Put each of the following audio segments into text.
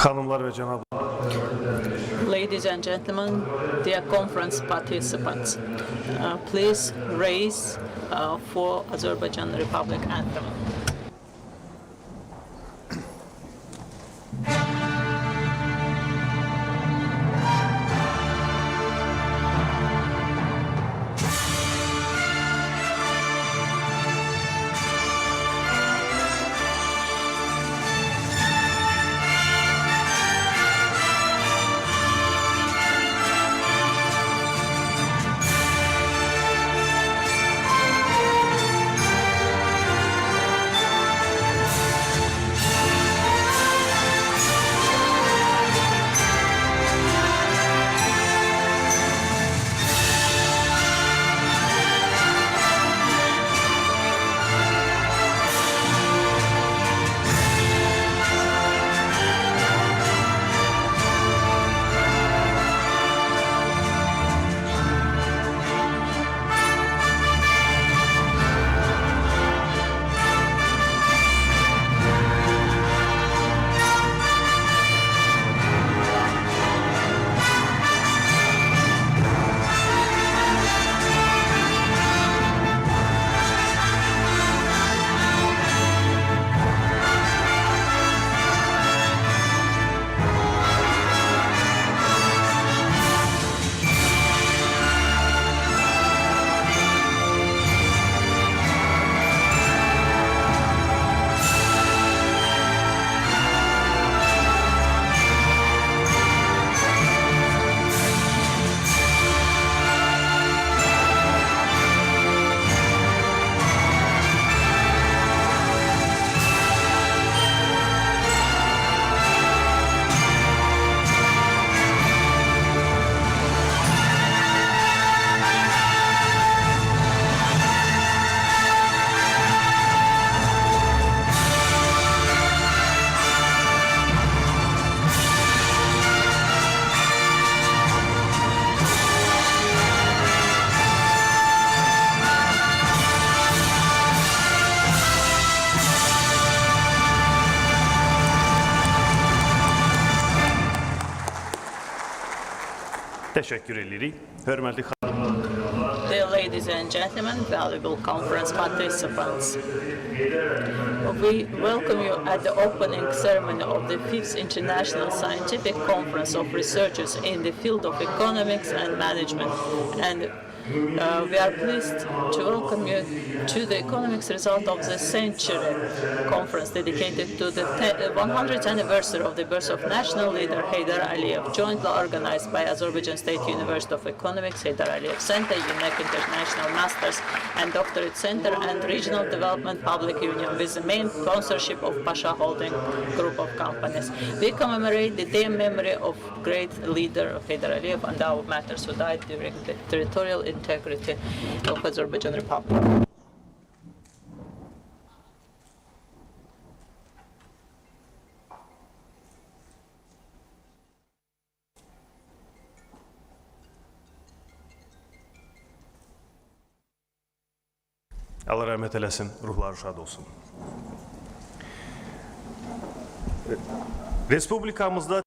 Hanımlar ve cənablar. Ladies and gentlemen, dear conference participants, please raise for Azerbaijan Republic anthem. Teşekkür edirik. Hörmətli Dear ladies and gentlemen, valuable conference participants, we welcome you at the opening ceremony of the 5th International Scientific Conference of Researchers in the field of economics and management. And we are pleased to welcome you to the Economics Result of the Century conference dedicated to the 100th anniversary of the birth of national leader Heydar Aliyev, jointly organized by Azerbaijan State University of Economics, Heydar Aliyev Center, UNEC International Masters and Doctorate Center, and Regional Development Public Union, with the main sponsorship of Pasha Holding Group of companies. We commemorate the day in memory of great leader Heydar Aliyev and our matters who died during the territorial integrity of Azerbaijan Republic. Allah rəhmət eləsin, ruhları şad olsun. Respublikamızda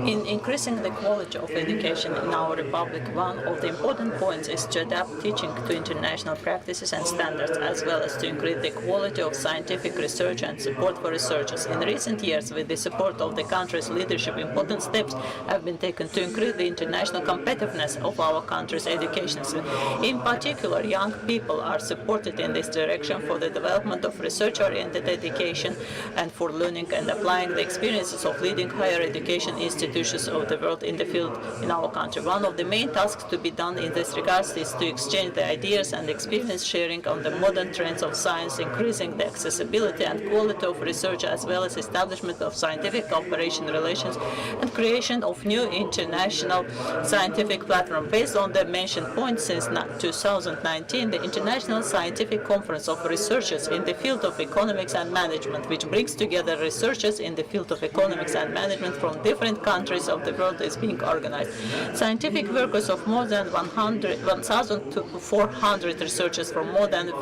In increasing the quality of education in our republic, one of the important points is to adapt teaching to international practices and standards, as well as to increase the quality of scientific research and support for researchers. In recent years, with the support of the country's leadership, important steps have been taken to increase the international competitiveness of our country's education system. In particular, young people are supported in this direction for the development of research-oriented education and for learning and applying the experiences of leading higher education institutions of the world in the field in our country. One of the main tasks to be done in this regard is to exchange the ideas and experience sharing on the modern trends of science, increasing the accessibility and quality of research, as well as establishment of scientific cooperation relations and creation of new international scientific platform. Based on the mentioned points, since 2019, the International Scientific Conference of Researchers in the field of economics and management, which brings together researchers in the field of economics and management from different countries of the world is being organized. Scientific workers of more than 1,400 researchers from more than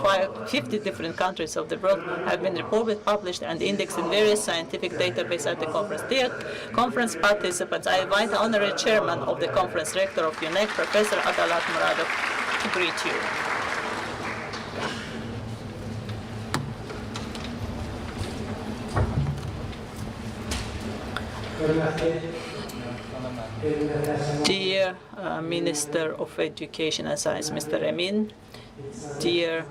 50 different countries of the world have been reported, published, and indexed in various scientific databases at the conference. Dear conference participants, I invite the Honorary Chairman of the Conference, Rector of UNEC, Professor Adalat Muradov, to greet you. Dear Minister of Education and Science, Mr. Emin, dear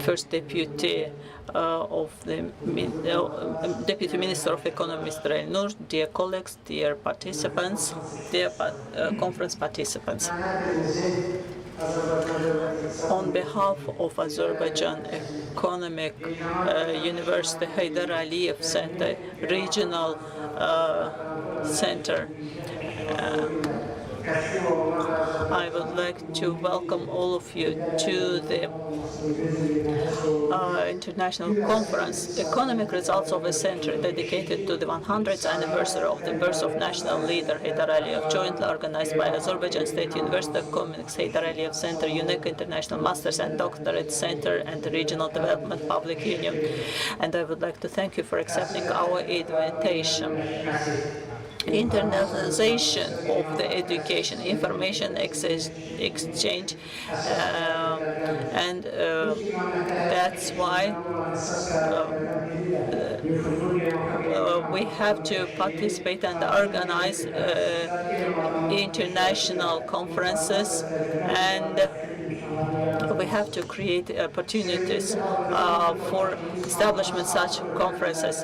First Deputy of the Deputy Minister of Economy, Mr. El-Nur, dear colleagues, dear participants, dear conference participants. On behalf of Azerbaijan Economic University Heydar Aliyev Center, Regional Center, I would like to welcome all of you to the international conference, Economic Results of a Century, dedicated to the 100th anniversary of the birth of national leader Heydar Aliyev, jointly organized by Azerbaijan State University of Economics, Heydar Aliyev Center, UNEC International Masters and Doctorate Center, and the Regional Development Public Union. And I would like to thank you for accepting our invitation. Internationalization of the education, information exchange, and that's why we have to participate and organize international conferences, and we have to create opportunities for establishment of such conferences.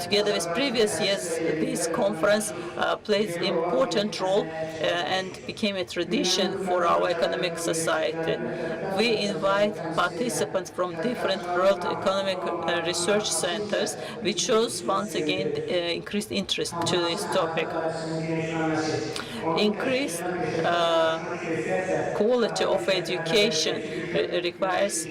Together with previous years, this conference plays an important role and became a tradition for our economic society. We invite participants from different world economic research centers, which shows once again increased interest to this topic. Increased quality of education requires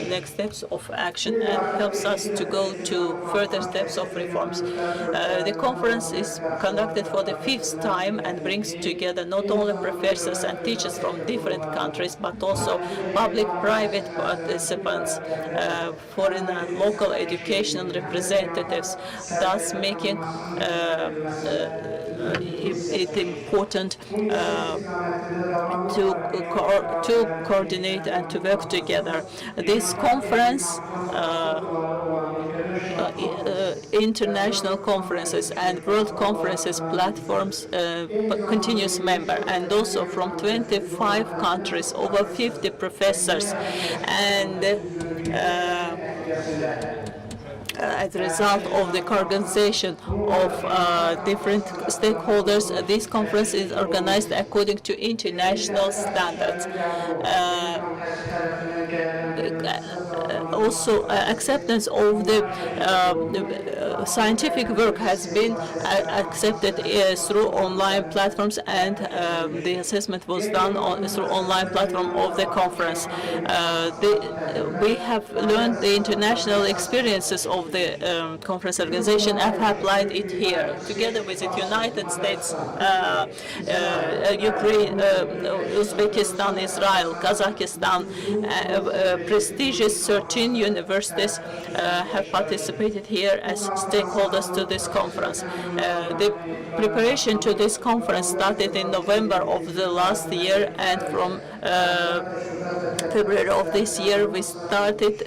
next steps of action and helps us to go to further steps of reforms. The conference is conducted for the 5th time and brings together not only professors and teachers from different countries, but also public-private participants, foreign and local educational representatives, thus making it important to coordinate and to work together. This conference, international conferences and world conferences platforms continuous member, and also from 25 countries, over 50 professors, and as a result of the organization of different stakeholders, this conference is organized according to international standards. Also, acceptance of the scientific work has been accepted through online platforms, and the assessment was done through online platform of the conference. We have learned the international experiences of the conference organization and have applied it here, together with the United States, Ukraine, Uzbekistan, Israel, Kazakhstan. Prestigious 13 universities have participated here as stakeholders to this conference. The preparation to this conference started in November of the last year, and from February of this year we started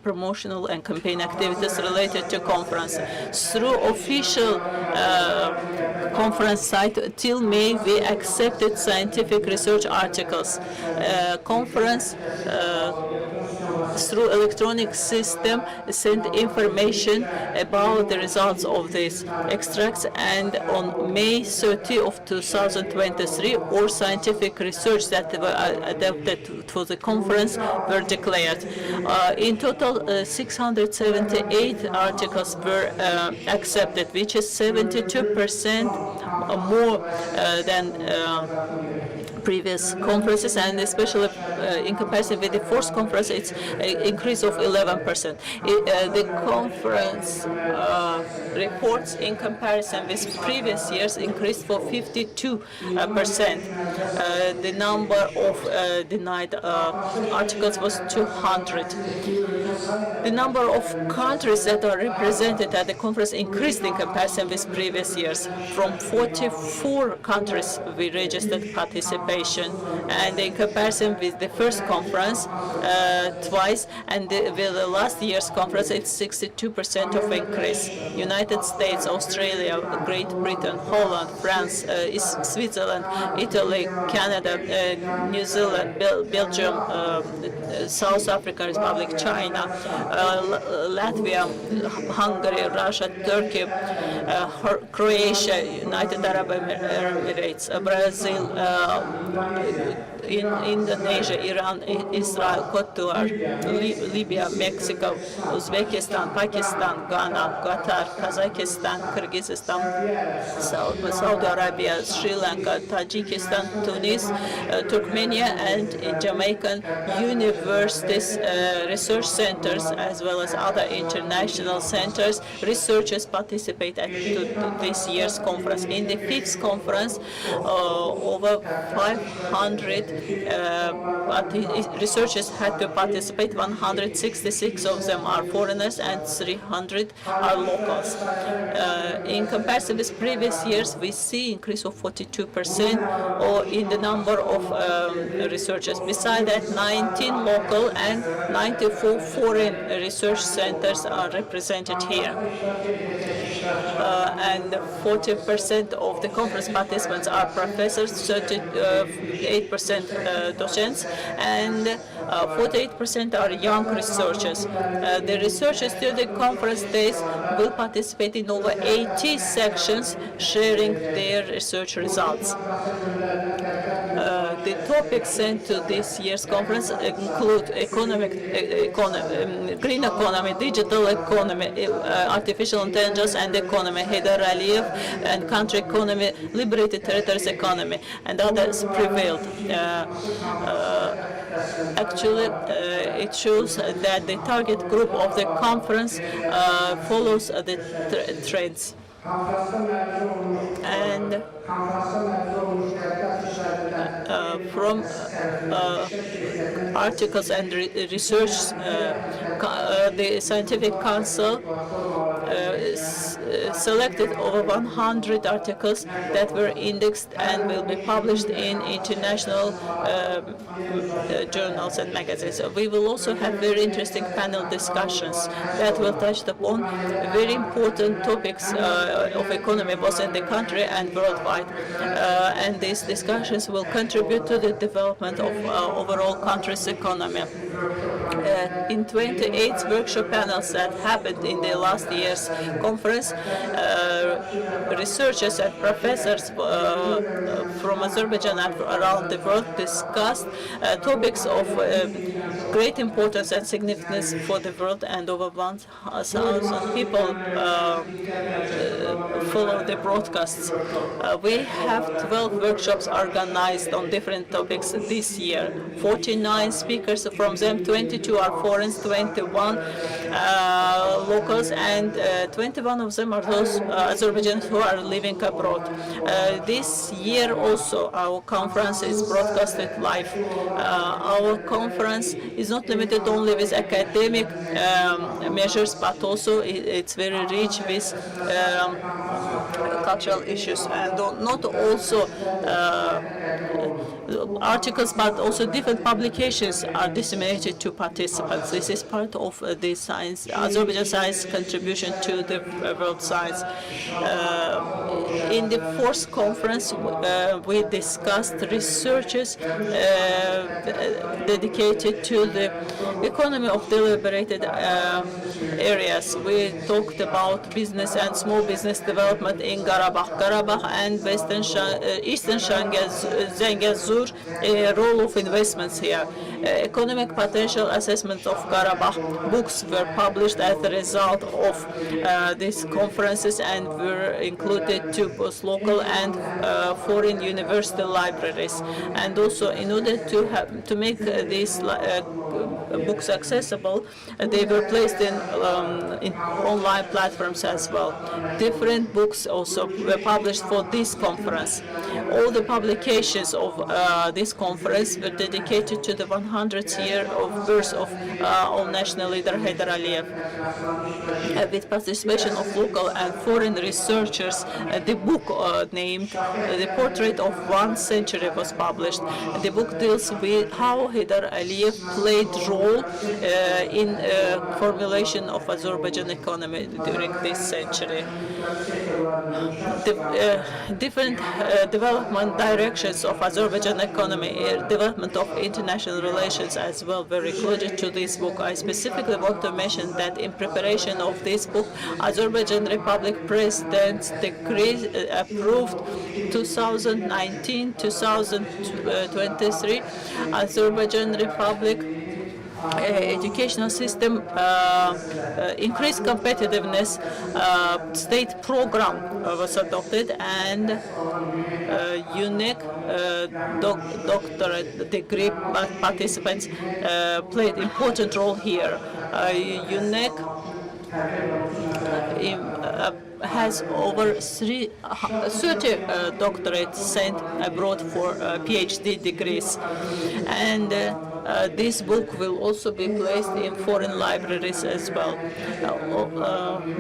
promotional and campaign activities related to conference. Through official conference site till May, we accepted scientific research articles. Conference through electronic system send information about the results of these extracts, and on May 30 of 2023 all scientific research that were adapted for the conference were declared. In total 678 articles were accepted, which is 72% more than previous conferences, and especially in comparison with the fourth conference, it's an increase of 11%. The conference reports in comparison with previous years increased for 52%. The number of denied articles was 200. The number of countries that are represented at the conference increased in comparison with previous years. From 44 countries we registered participation, and in comparison with the first conference twice, and with the last year's conference it's 62% of increase. United States, Australia, Great Britain, Holland, France, Switzerland, Italy, Canada, New Zealand, Belgium, South African Republic, China, Latvia, Hungary, Russia, Turkey, Croatia, United Arab Emirates, Brazil, Indonesia, Iran, Israel, Cote d'Ivoire, Libya, Mexico, Uzbekistan, Pakistan, Ghana, Qatar, Kazakhstan, Kyrgyzstan, Saudi Arabia, Sri Lanka, Tajikistan, Tunis, Turkmenia, and Jamaican universities, research centers, as well as other international centers. Researchers participate at this year's conference. In the fifth conference, over 500 researchers had to participate. 166 of them are foreigners and 300 are locals. In comparison with previous years, we see increase of 42% or in the number of researchers. Besides that, 19 local and 94 foreign research centers are represented here. And 40% of the conference participants are professors, 38% docents, and 48% are young researchers. The researchers during the conference days will participate in over 80 sections, sharing their research results. The topics sent to this year's conference include green economy, digital economy, artificial intelligence and economy, Heydar Aliyev and country economy, liberated territories economy, and others prevailed. Actually, it shows that the target group of the conference follows the trends. And from articles and research, the Scientific Council selected over 100 articles that were indexed and will be published in international journals and magazines. We will also have very interesting panel discussions that will touch upon very important topics of economy both in the country and worldwide. And these discussions will contribute to the development of overall country's economy. In 28 workshop panels that happened in the last year's conference, researchers and professors from Azerbaijan and around the world discussed topics of great importance and significance for the world, and over 1,000 people follow the broadcasts. We have 12 workshops organized on different topics this year. 49 speakers, from them 22 are foreigners, 21 locals, and 21 of them are those Azerbaijans who are living abroad. This year also our conference is broadcasted live. Our conference is not limited only with academic measures, but also it's very rich with cultural issues, and not also articles, but also different publications are disseminated to participants. This is part of the science, Azerbaijan science contribution to the world science. In the fourth conference, we discussed researches dedicated to the economy of deliberated areas. We talked about business and small business development in Karabakh and Eastern Zangezur, role of investments here. Economic Potential Assessment of Karabakh books were published as a result of these conferences and were included to both local and foreign university libraries. And also, in order to make these books accessible, they were placed in online platforms as well. Different books also were published for this conference. All the publications of this conference were dedicated to the 100th year of birth of our national leader Heydar Aliyev. With participation of local and foreign researchers, the book named The Portrait of One Century was published. The book deals with how Heydar Aliyev played role in formulation of Azerbaijan economy during this century. The different development directions of Azerbaijan economy, development of international relations as well were included to this book. I specifically want to mention that in preparation of this book, Azerbaijan Republic President's decree approved 2019-2023 Azerbaijan Republic educational system increased competitiveness state program was adopted, and UNEC doctorate degree participants played important role here. UNEC has over 30 doctorates sent abroad for PhD degrees, and this book will also be placed in foreign libraries as well.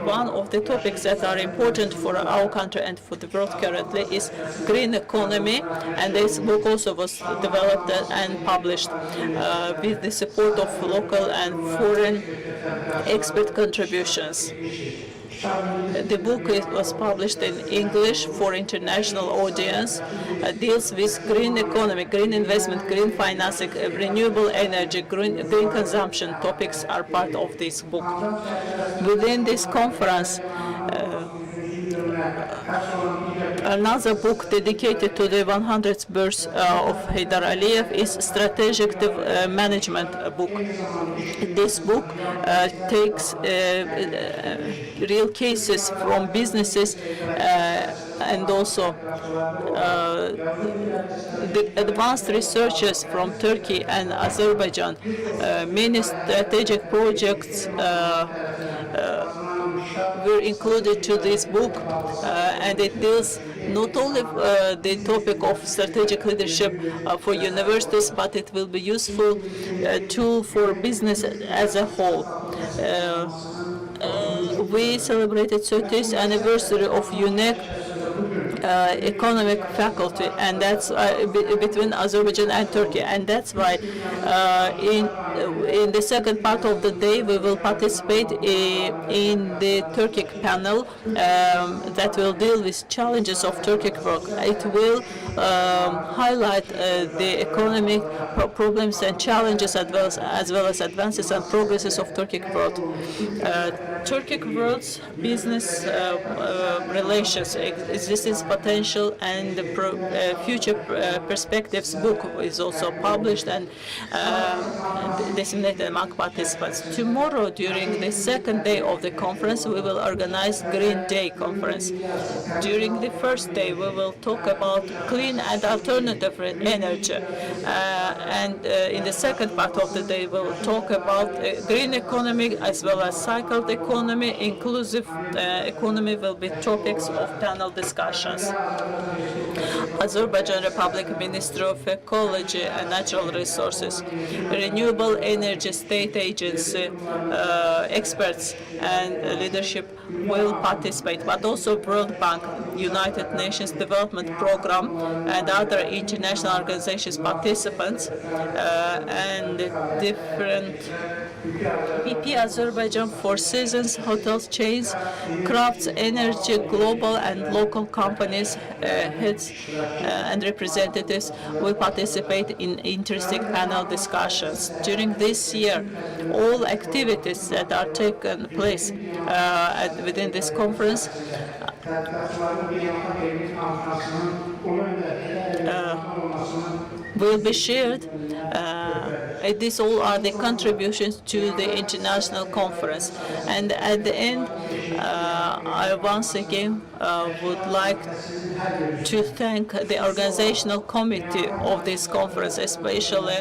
One of the topics that are important for our country and for the world currently is green economy, and this book also was developed and published with the support of local and foreign expert contributions. The book was published in English for international audience, deals with green economy, green investment, green financing, renewable energy, green consumption topics are part of this book. Within this conference, another book dedicated to the 100th birth of Heydar Aliyev is Strategic Management book. This book takes real cases from businesses and also the advanced researchers from Turkey and Azerbaijan. Many strategic projects were included to this book, and it deals not only the topic of strategic leadership for universities, but it will be useful tool for business as a whole. We celebrated 30th anniversary of UNEC economic faculty, and that's between Azerbaijan and Turkey, and that's why in the second part of the day we will participate in the Turkic panel that will deal with challenges of Turkic work. It will highlight the economic problems and challenges as well as advances and progresses of Turkic world. Turkic world's business relations, existence potential, and the future perspectives book is also published and disseminated among participants. Tomorrow, during the second day of the conference, we will organize Green Day conference. During the first day, we will talk about clean and alternative energy, and in the second part of the day, we will talk about green economy as well as cycled economy. Inclusive economy will be topics of panel discussions. Azerbaijan Republic Ministry of Ecology and Natural Resources, Renewable Energy State Agency, experts and leadership will participate, but also World Bank, United Nations Development Program, and other international organizations participants, and different PP Azerbaijan, Four Seasons, hotels chains, crafts, energy, global and local companies, heads and representatives will participate in interesting panel discussions. During this year, all activities that are taken place within this conference will be shared these all are the contributions to the international conference. And at the end, I once again would like to thank the organizational committee of this conference, especially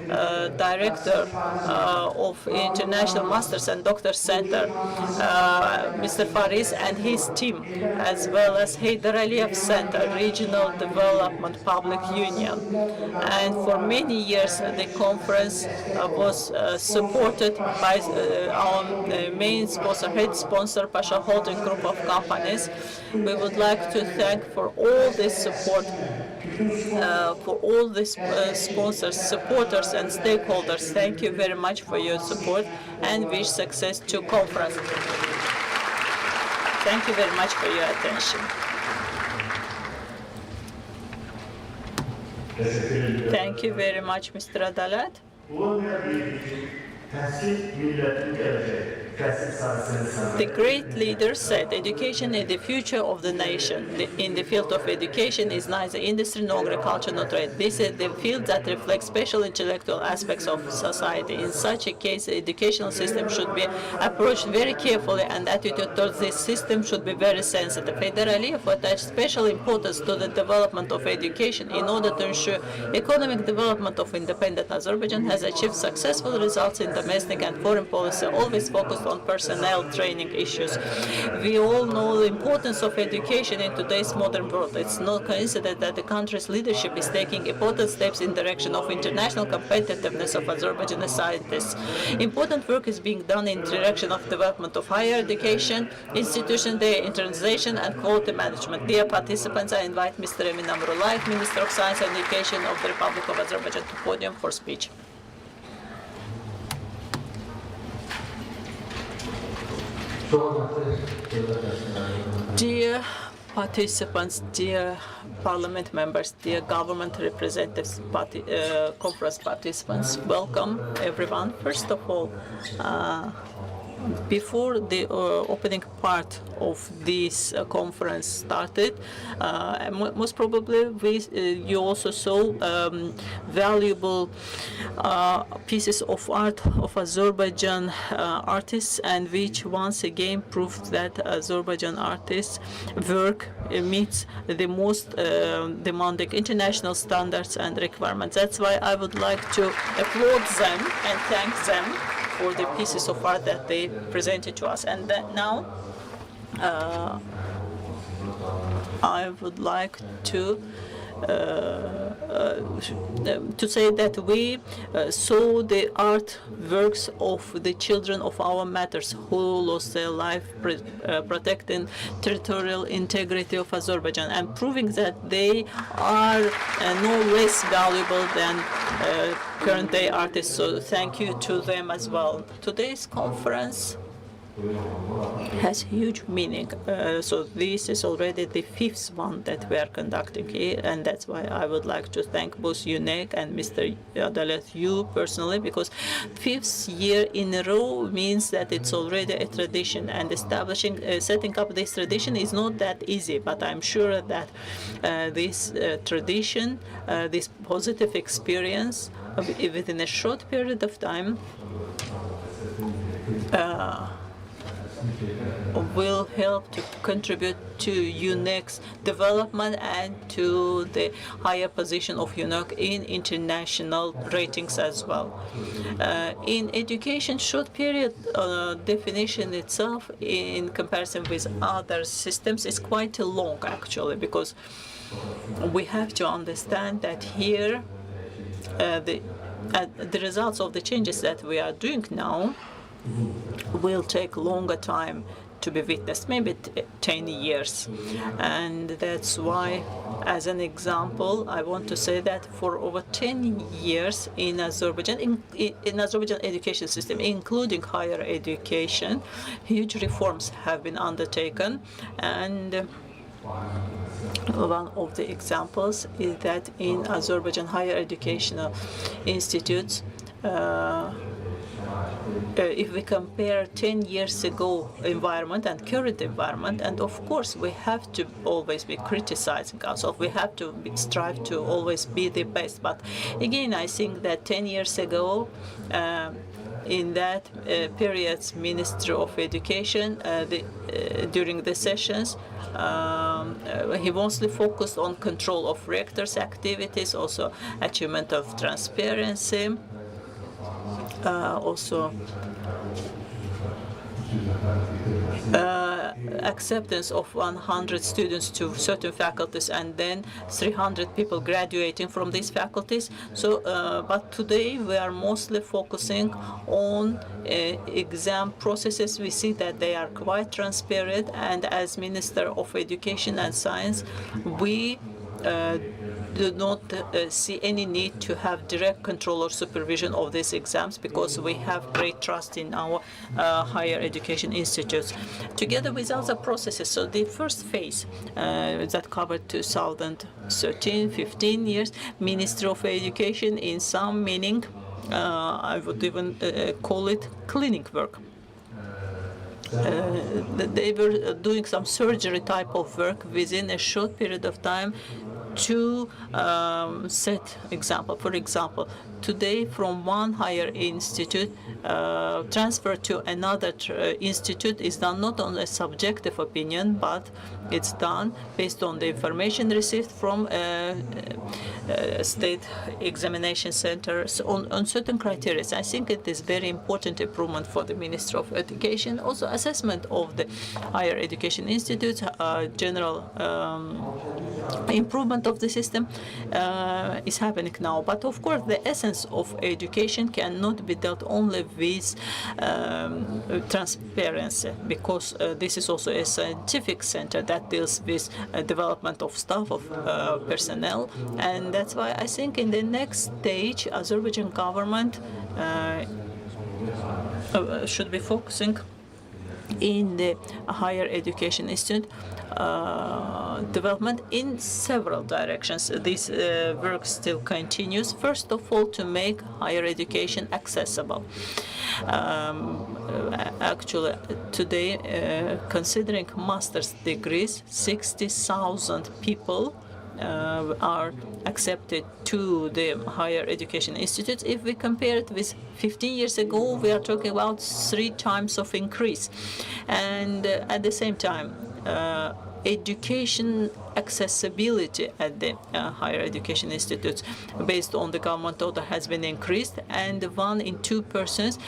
Director of International Masters and Doctors Center, Mr. Faris and his team, as well as Heydar Center, Regional Development Public Union. And for many years, the conference was supported by our main sponsor, head sponsor, Pasha Holding Group of Companies. We would like to thank for all this support, for all the sponsors, supporters, and stakeholders. Thank you very much for your support and wish success to conference. Thank you very much for your attention. Thank you very much, Mr. Adalat. The great leader said, education is the future of the nation. In the field of education is neither industry nor agriculture nor trade. This is the field that reflects special intellectual aspects of society. In such a case, the educational system should be approached very carefully, and attitude towards this system should be very sensitive. Heydar Aliyev attached special importance to the development of education in order to ensure economic development of independent Azerbaijan has achieved successful results in domestic and foreign policy, always focused on personnel training issues. We all know the importance of education in today's modern world. It's no coincidence that the country's leadership is taking important steps in the direction of international competitiveness of Azerbaijani scientists. Important work is being done in the direction of development of higher education, institution, their internalization, and quality management. Dear participants, I invite Mr. Emin Amrullayev, Minister of Science and Education of the Republic of Azerbaijan, to podium for speech. Dear participants, dear parliament members, dear government representatives, conference participants, welcome everyone. First of all, before the opening part of this conference started, most probably you also saw valuable pieces of art of Azerbaijan artists, and which once again proved that Azerbaijan artists' work meets the most demanding international standards and requirements. That's why I would like to applaud them and thank them for the pieces of art that they presented to us. And now I would like to say that we saw the artworks of the children of our martyrs who lost their life protecting territorial integrity of Azerbaijan, and proving that they are no less valuable than current-day artists. So thank you to them as well. Today's conference has huge meaning. So this is already the fifth one that we are conducting here, and that's why I would like to thank both UNEC and Mr. Adalat, you personally, because fifth year in a row means that it's already a tradition, and setting up this tradition is not that easy, but I'm sure that this tradition, this positive experience within a short period of time will help to contribute to UNEC's development and to the higher position of UNEC in international ratings as well. In education, short period definition itself in comparison with other systems is quite long actually, because we have to understand that here the results of the changes that we are doing now will take longer time to be witnessed, maybe 10 years. And that's why, as an example, I want to say that for over 10 years in Azerbaijan, in Azerbaijan education system, including higher education, huge reforms have been undertaken. And one of the examples is that in Azerbaijan higher educational institutes, if we compare 10 years ago environment and current environment, and of course we have to always be criticizing ourselves, we have to strive to always be the best. But again, I think that 10 years ago, in that period's Ministry of Education, during the sessions, he mostly focused on control of rectors' activities, also achievement of transparency, also acceptance of 100 students to certain faculties and then 300 people graduating from these faculties. So, but today we are mostly focusing on exam processes. We see that they are quite transparent, and as Minister of Education and Science, we do not see any need to have direct control or supervision of these exams, because we have great trust in our higher education institutes. Together with other processes, so the first phase that covered 2013, 15 years, Ministry of Education, in some meaning, I would even call it cleaning work. They were doing some surgery type of work within a short period of time to set example. For example, today from one higher institute, transfer to another institute is done not on a subjective opinion, but it's done based on the information received from state examination centers on certain criteria. I think it is very important improvement for the Ministry of Education. Also, assessment of the higher education institutes, general improvement of the system is happening now. But of course, the essence of education cannot be dealt only with transparency, because this is also a scientific center that deals with development of staff, of personnel, and that's why I think in the next stage, Azerbaijan government should be focusing in the higher education institute development in several directions. This work still continues. First of all, to make higher education accessible. Actually, today, considering master's degrees, 60,000 people are accepted to the higher education institutes. If we compare it with 15 years ago, we are talking about 3 times of increase. And at the same time, education accessibility at the higher education institutes based on the government order has been increased, and 1 in 2 persons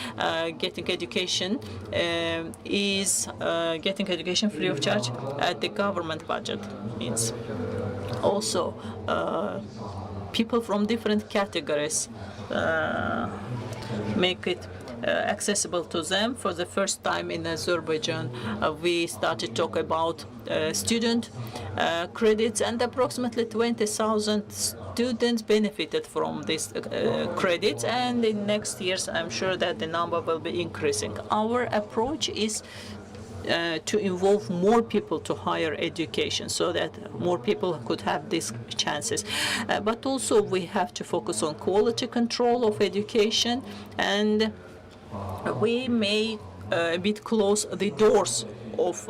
getting education is getting education free of charge at the government budget. Means also people from different categories make it accessible to them. For the first time in Azerbaijan, we started to talk about student credits, and approximately 20,000 students benefited from these credits, and in next years I'm sure that the number will be increasing. Our approach is to involve more people to higher education so that more people could have these chances. But also we have to focus on quality control of education, and we may a bit close the doors of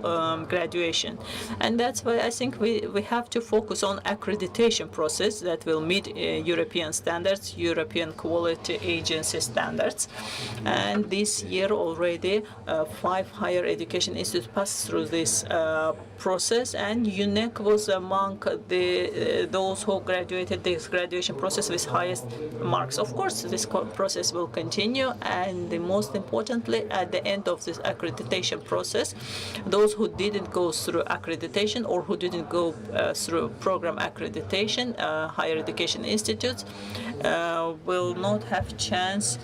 graduation. And that's why I think we have to focus on accreditation process that will meet European standards, European Quality Agency standards. And this year already 5 higher education institutes passed through this process, and UNEC was among those who graduated this graduation process with highest marks. Of course, this process will continue, and most importantly, at the end of this accreditation process, those who didn't go through accreditation or who didn't go through program accreditation, higher education institutes will not have chance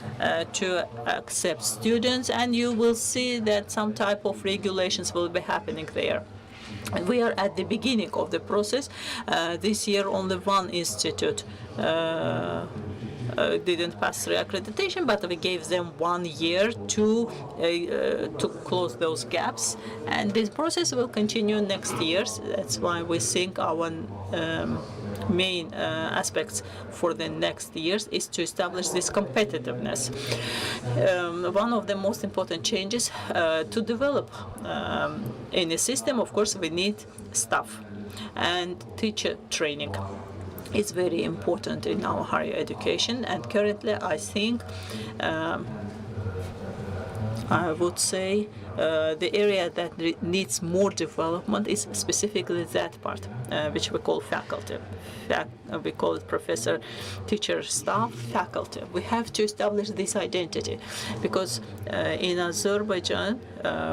to accept students, and you will see that some type of regulations will be happening there. We are at the beginning of the process. This year, only 1 institute didn't pass through accreditation, but we gave them 1 year to close those gaps, and this process will continue next year. That's why we think our main aspects for the next years is to establish this competitiveness. One of the most important changes to develop any system, of course, we need staff and teacher training. It's very important in our higher education, and currently I think I would say the area that needs more development is specifically that part, which we call faculty. We call it professor, teacher, staff, faculty. We have to establish this identity because in Azerbaijan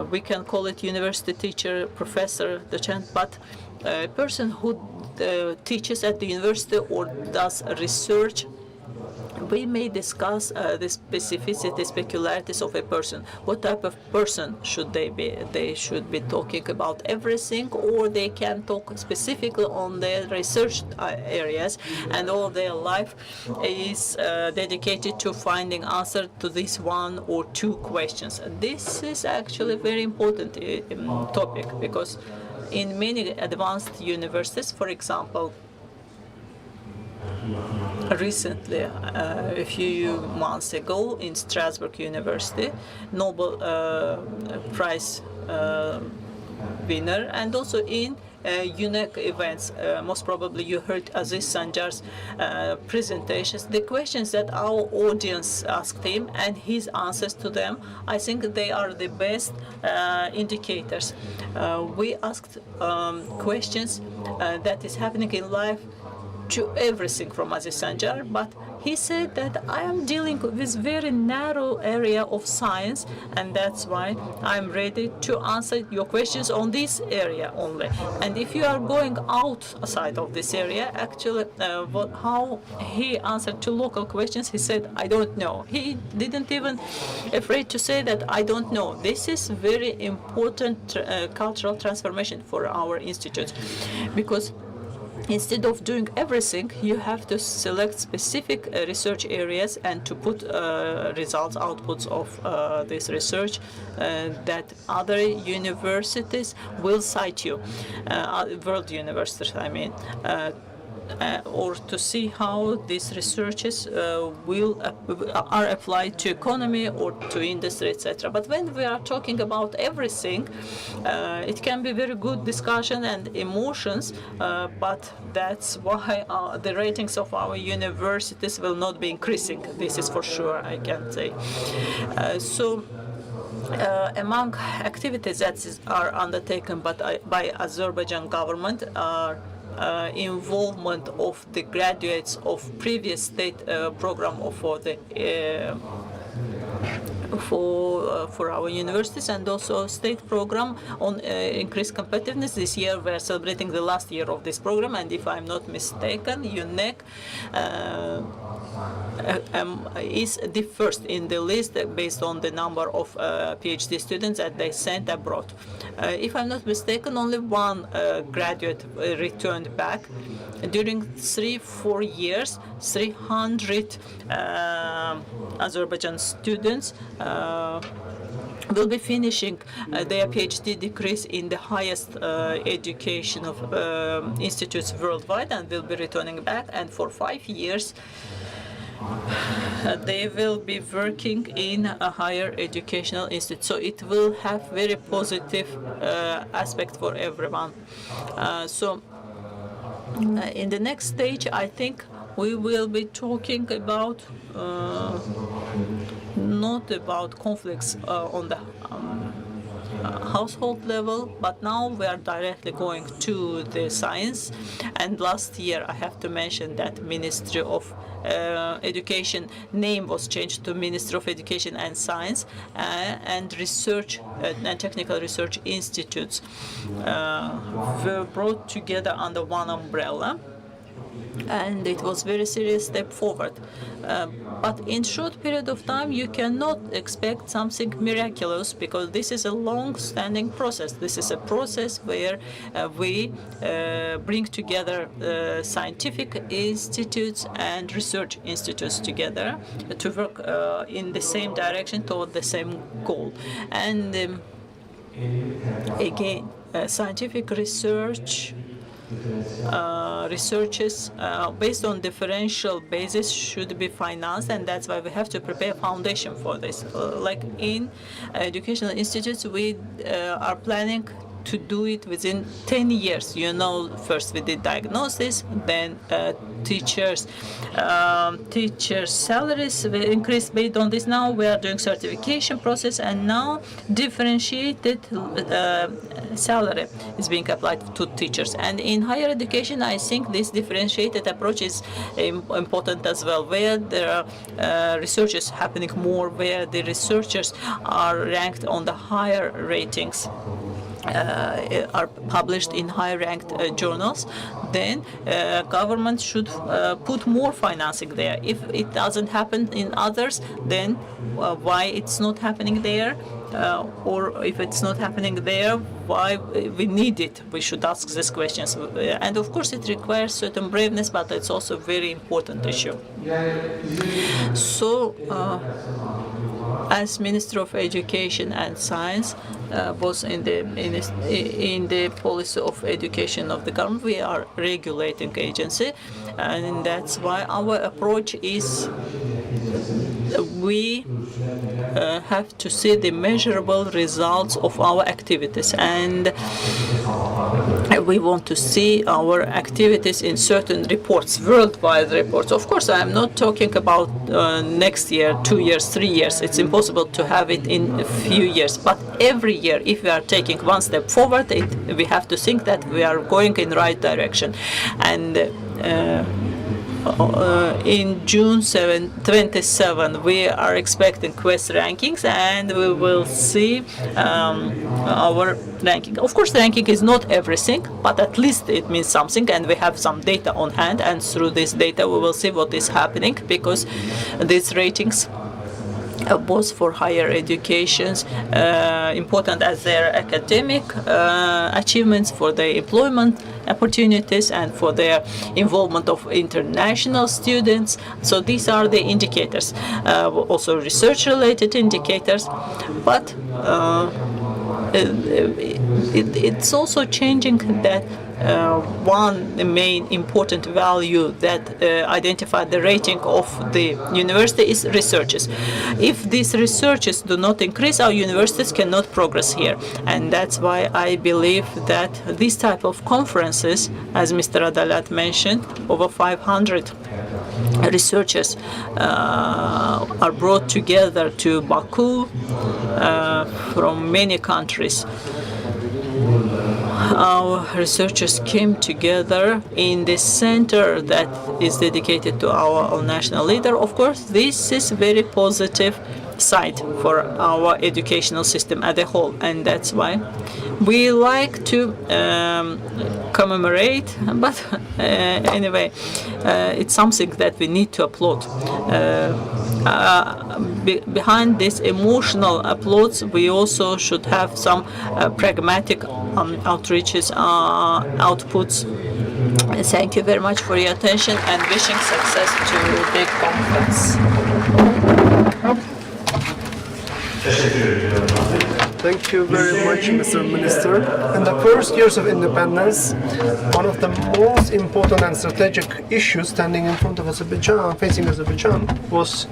we can call it university teacher, professor, docent, but a person who teaches at the university or does research, we may discuss the specificity, peculiarities of a person. What type of person should they be? They should be talking about everything, or they can talk specifically on their research areas, and all their life is dedicated to finding answer to this one or two questions. This is actually a very important topic because in many advanced universities, for example, recently, a few months ago, in Strasbourg University, Nobel Prize winner, and also in UNEC events. Most probably you heard Aziz Sancar's presentations. The questions that our audience asked him and his answers to them, I think they are the best indicators. We asked questions that is happening in life to everything from Aziz Sancar, but he said that I am dealing with this very narrow area of science, and that's why I'm ready to answer your questions on this area only. And if you are going outside of this area, actually, how he answered to local questions, he said, I don't know. He didn't even afraid to say that I don't know. This is very important cultural transformation for our institutes, because instead of doing everything, you have to select specific research areas and to put results, outputs of this research that other universities will cite you, world universities, I mean, or to see how these researches are applied to economy or to industry, etc. But when we are talking about everything, it can be very good discussion and emotions, but that's why the ratings of our universities will not be increasing. This is for sure, I can say. Among activities that are undertaken by Azerbaijan government are involvement of the graduates of previous state program for our universities, and also state program on increased competitiveness. This year we are celebrating the last year of this program, and if I'm not mistaken, UNEC is the first in the list based on the number of PhD students that they sent abroad. If I'm not mistaken, only one graduate returned back. During 3-4 years, 300 Azerbaijan students will be finishing their PhD degrees in the highest education of institutes worldwide, and will be returning back. And for 5 years, they will be working in a higher educational institute. So it will have very positive aspect for everyone. In the next stage, I think we will be talking about not about conflicts on the household level, but now we are directly going to the science. And last year, I have to mention that Ministry of Education name was changed to Ministry of Education and Science, and Research and Technical Research Institutes were brought together under one umbrella. And it was a very serious step forward. But in short period of time, you cannot expect something miraculous, because this is a long-standing process. This is a process where we bring together scientific institutes and research institutes together to work in the same direction toward the same goal. And again, scientific research researches based on differential basis should be financed, and that's why we have to prepare a foundation for this. Like in educational institutes, we are planning to do it within 10 years. You know, first we did diagnosis, then teachers' salaries will increase based on this. Now we are doing certification process, and now differentiated salary is being applied to teachers. And in higher education, I think this differentiated approach is important as well, where there are researches happening more, where the researchers are ranked on the higher ratings. Are published in high-ranked journals, then government should put more financing there. If it doesn't happen in others, then why it's not happening there? Or if it's not happening there, why we need it? We should ask these questions. And of course, it requires certain braveness, but it's also a very important issue. So, as Minister of Education and Science, both in the policy of education of the government, we are regulating agency, and that's why our approach is we have to see the measurable results of our activities, and we want to see our activities in certain reports, worldwide reports. Of course, I'm not talking about next year, 2 years, 3 years. It's impossible to have it in a few years. But every year, if we are taking one step forward, we have to think that we are going in the right direction. And in June 27, we are expecting Quest rankings, and we will see our ranking. Of course, ranking is not everything, but at least it means something, and we have some data on hand, and through this data we will see what is happening, because these ratings both for higher educations, important as their academic achievements, for their employment opportunities, and for their involvement of international students. So these are the indicators, also research-related indicators, but it's also changing that one main important value that identified the rating of the university is researches. If these researches do not increase, our universities cannot progress here. And that's why I believe that this type of conferences, as Mr. Adalat mentioned, over 500 researchers are brought together to Baku from many countries. Our researchers came together in the center that is dedicated to our national leader. Of course, this is very positive side for our educational system as a whole, and that's why we like to commemorate, but anyway, it's something that we need to applaud. Behind this emotional applause, we also should have some pragmatic outreaches, outputs. Thank you very much for your attention, and wishing success to the conference. Thank you very much, Mr. Minister. In the first years of independence, one of the most important and strategic issues standing in front of Azerbaijan, facing Azerbaijan, was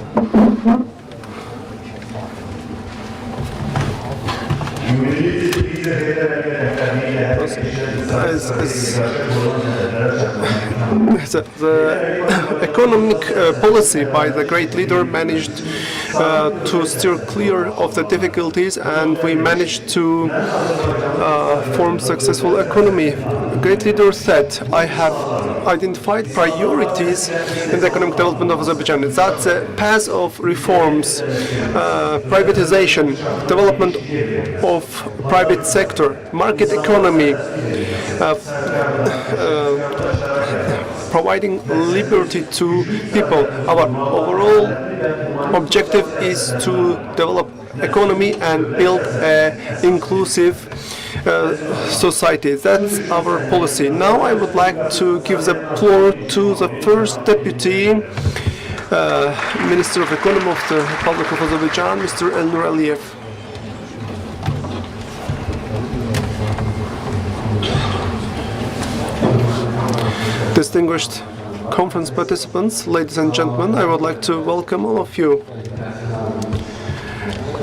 the economic policy by the great leader managed to steer clear of the difficulties, and we managed to form successful economy. The great leader said, I have identified priorities in the economic development of Azerbaijan. That's a path of reforms, privatization, development of private sector, market economy, providing liberty to people. Our overall objective is to develop economy and build an inclusive society. That's our policy. Now I would like to give the floor to the first deputy Minister of Economy of the Republic of Azerbaijan, Mr. Elnur Aliyev. distinguished conference participants, ladies and gentlemen, I would like to welcome all of you.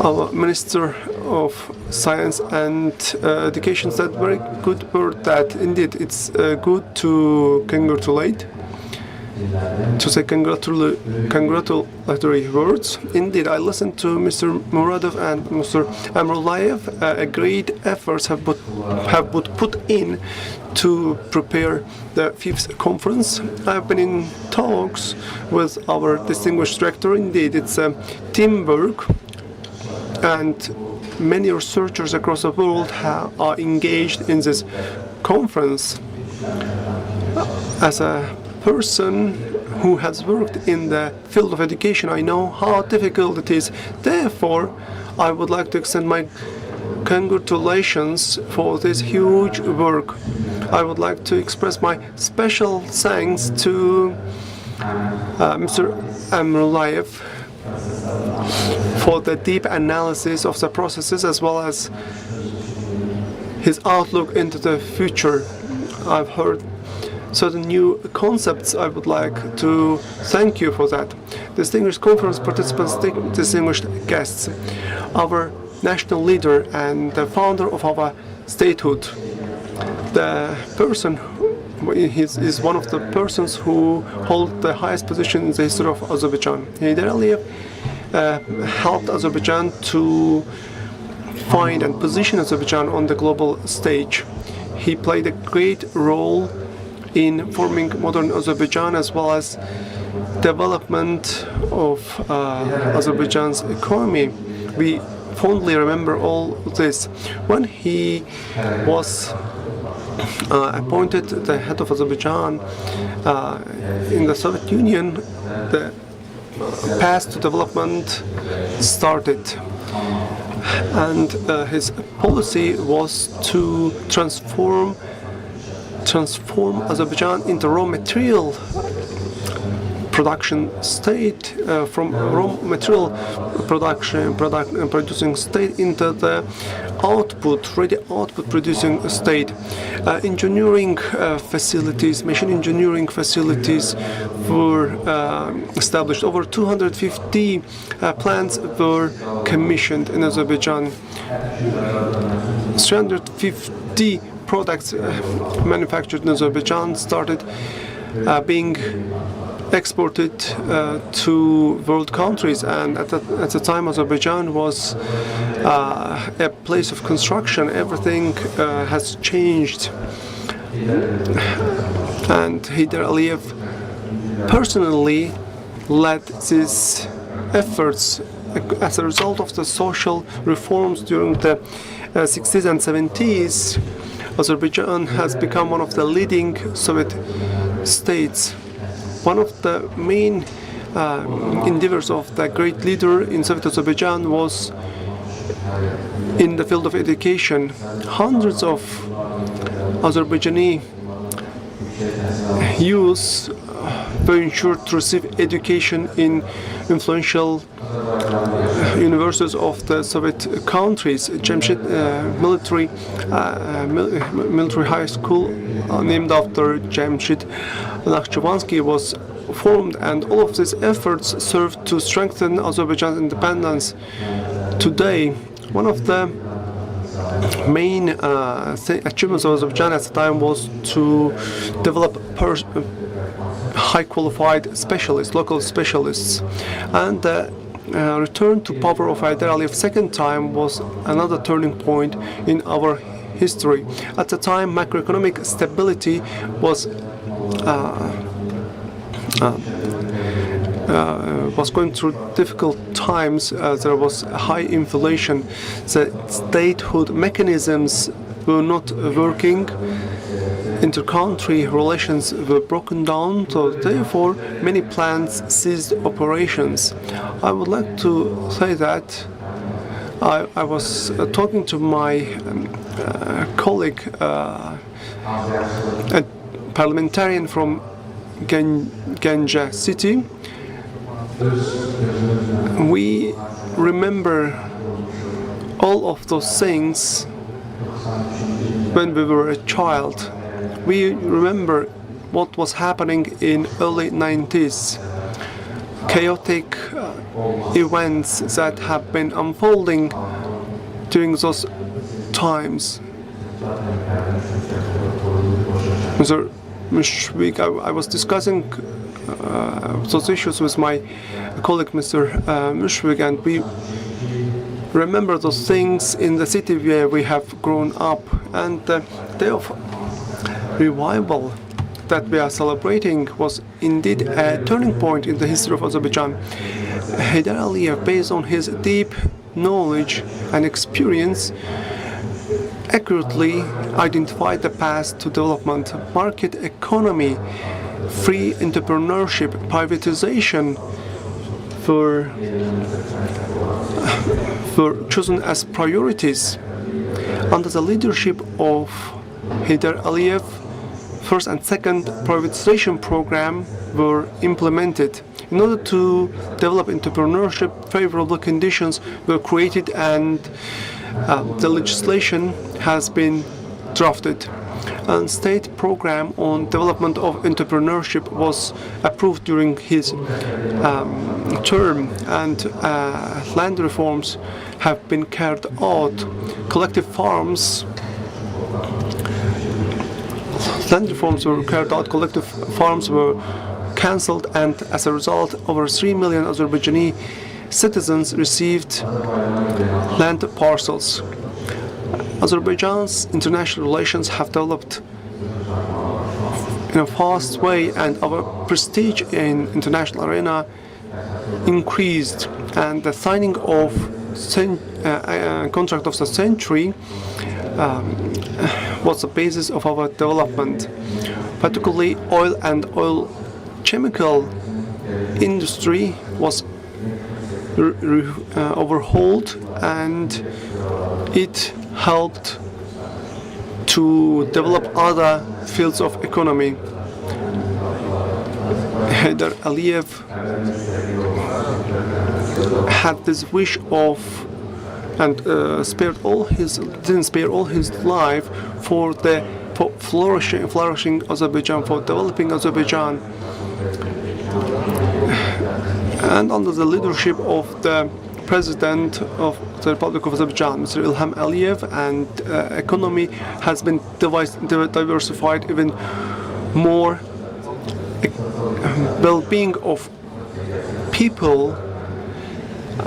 Our Minister of Science and Education said very good word that indeed it's good to congratulate, to say congratulatory words. Indeed, I listened to Mr. Muradov and Mr. Amrullayev. Great efforts have been put in to prepare the 5th conference. I've been in talks with our distinguished director. Indeed, it's a teamwork, and many researchers across the world are engaged in this conference. As a person who has worked in the field of education, I know how difficult it is. Therefore, I would like to extend my congratulations for this huge work. I would like to express my special thanks to Mr. Amrullayev for the deep analysis of the processes as well as his outlook into the future. I've heard certain new concepts. I would like to thank you for that. Distinguished conference participants, distinguished guests, our national leader and the founder of our statehood, the person is one of the persons who hold the highest position in the history of Azerbaijan. Heydar Aliyev helped Azerbaijan to find and position Azerbaijan on the global stage. He played a great role in forming modern Azerbaijan as well as development of Azerbaijan's economy. We fondly remember all this. When he was appointed the head of Azerbaijan in the Soviet Union, the path to development started, and his policy was to transform Azerbaijan into raw material production state, from raw material producing state into the ready output producing state. Engineering facilities, machine engineering facilities were established. Over 250 plants were commissioned in Azerbaijan. 350 products manufactured in Azerbaijan started being exported to world countries, and at the time Azerbaijan was a place of construction. Everything has changed, and Heydar Aliyev personally led these efforts. As a result of the social reforms during the 60s and 70s, Azerbaijan has become one of the leading Soviet states. One of the main endeavors of the great leader in Soviet Azerbaijan was in the field of education. Hundreds of Azerbaijani youths were ensured to receive education in influential universities of the Soviet countries. Jamshid military high school named after Jamshid Nakhchivansky was formed, and all of these efforts served to strengthen Azerbaijan's independence. Today, one of the main achievements of Azerbaijan at the time was to develop high qualified specialists, local specialists, and the return to power of Heydar Aliyev's second time was another turning point in our history. At the time, macroeconomic stability was going through difficult times. There was high inflation. The statehood mechanisms were not working. Inter-country relations were broken down, so therefore many plants ceased operations. I would like to say that I was talking to my colleague, a parliamentarian from Ganja city. We remember all of those things when we were a child. We remember what was happening in early 90s. Chaotic events that have been unfolding during those times. Mr. Mushwik, I was discussing those issues with my colleague Mr. Mushwik, and we remember those things in the city where we have grown up, and the day of revival that we are celebrating was indeed a turning point in the history of Azerbaijan. Heydar Aliyev, based on his deep knowledge and experience, accurately identified the path to development: market economy, free entrepreneurship, privatization were chosen as priorities. Under the leadership of Heydar Aliyev, first and second privatization program were implemented. In order to develop entrepreneurship, favorable conditions were created, and the legislation has been drafted. A state program on development of entrepreneurship was approved during his term, and land reforms have been carried out. Land reforms were carried out, collective farms were cancelled, and as a result, over 3 million Azerbaijani citizens received land parcels. Azerbaijan's international relations have developed in a fast way, and our prestige in international arena increased, and the signing of contract of the century was the basis of our development. Particularly oil and oil chemical industry was overhauled, and it helped to develop other fields of economy. Heydar Aliyev had this wish of, and didn't spare all his life for flourishing Azerbaijan, for developing Azerbaijan. And under the leadership of the President of the Republic of Azerbaijan, Mr. Ilham Aliyev, and economy has been diversified even more. Well-being of people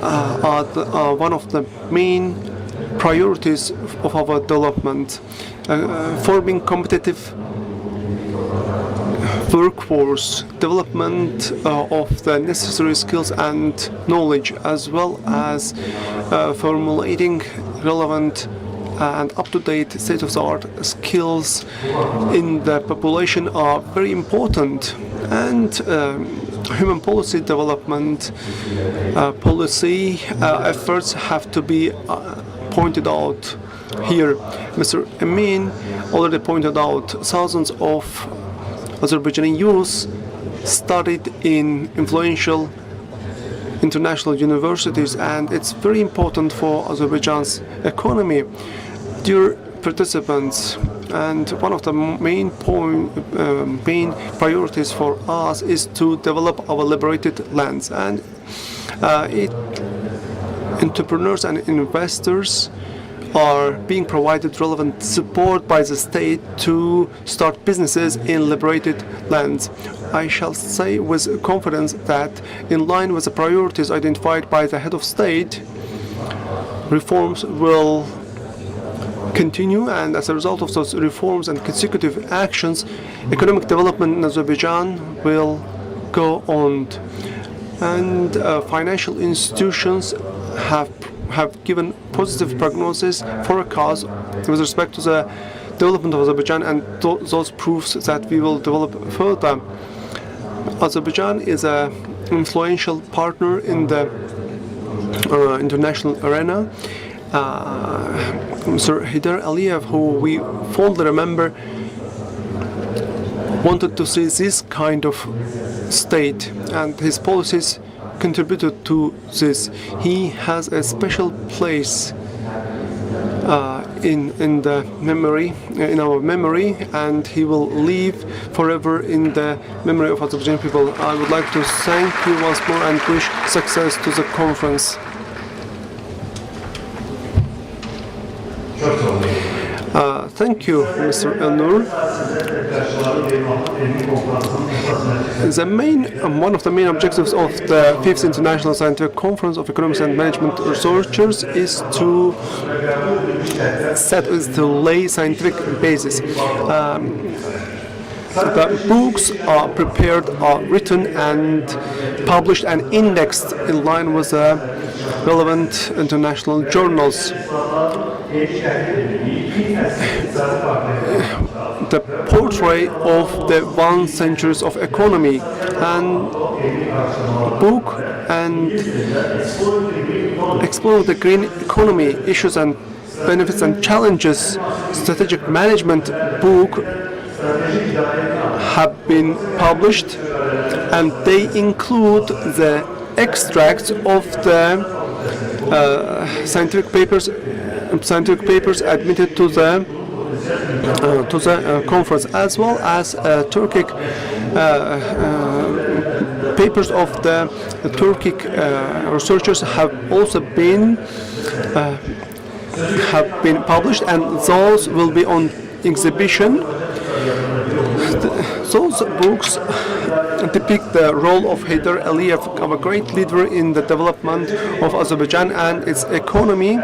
are one of the main priorities of our development. Forming competitive workforce, development of the necessary skills and knowledge, as well as formulating relevant and up-to-date state-of-the-art skills in the population are very important. And human policy development policy efforts have to be pointed out here. Mr. Emin already pointed out thousands of Azerbaijani youth studied in influential international universities, and it's very important for Azerbaijan's economy. Dear participants, and one of the main priorities for us is to develop our liberated lands, and entrepreneurs and investors are being provided relevant support by the state to start businesses in liberated lands. I shall say with confidence that, in line with the priorities identified by the head of state, reforms will continue, and as a result of those reforms and consecutive actions, economic development in Azerbaijan will go on. And financial institutions have given positive prognosis forecasts with respect to the development of Azerbaijan, and those proofs that we will develop further. Azerbaijan is an influential partner in the international arena. Mr. Heydar Aliyev, who we fondly remember, wanted to see this kind of state, and his policies contributed to this. He has a special place in the memory, in our memory, and he will live forever in the memory of Azerbaijani people. I would like to thank you once more and wish success to the conference. Thank you, Mr. Elnur. One of the main objectives of the 5th International Scientific Conference of Economics and Management Researchers is to lay scientific basis. The books are prepared, are written and published and indexed in line with the relevant international journals. The portrait of the 1 century of economy and book and explore the green economy issues and benefits and challenges. Strategic management book have been published, and they include the extracts of the scientific papers admitted to the conference, as well as Turkic papers of the Turkic researchers have also been published, and those will be on exhibition. Those books depict the role of Heydar Aliyev, a great leader in the development of Azerbaijan and its economy,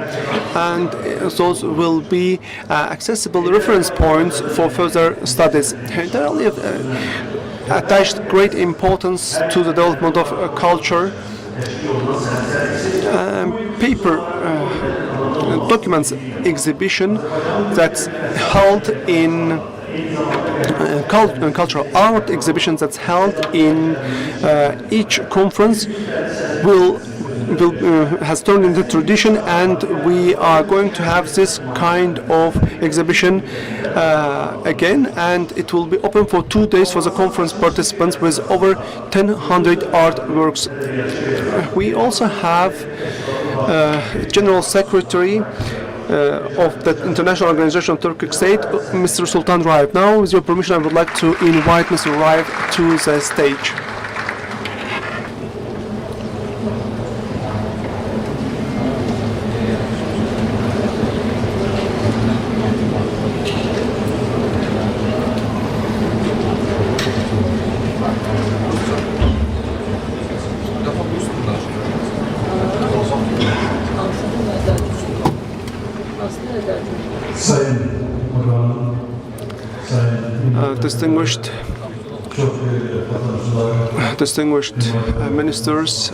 and those will be accessible reference points for further studies. Heydar Aliyev attached great importance to the development of culture. Documents exhibition that's held in cultural art exhibitions that's held in each conference has turned into tradition, and we are going to have this kind of exhibition again, and it will be open for 2 days for the conference participants with over 1,000 artworks. We also have General Secretary of the International Organization of Turkic State, Mr. Sultan Raif. Now, with your permission, I would like to invite Mr. Raif to the stage. Distinguished ministers,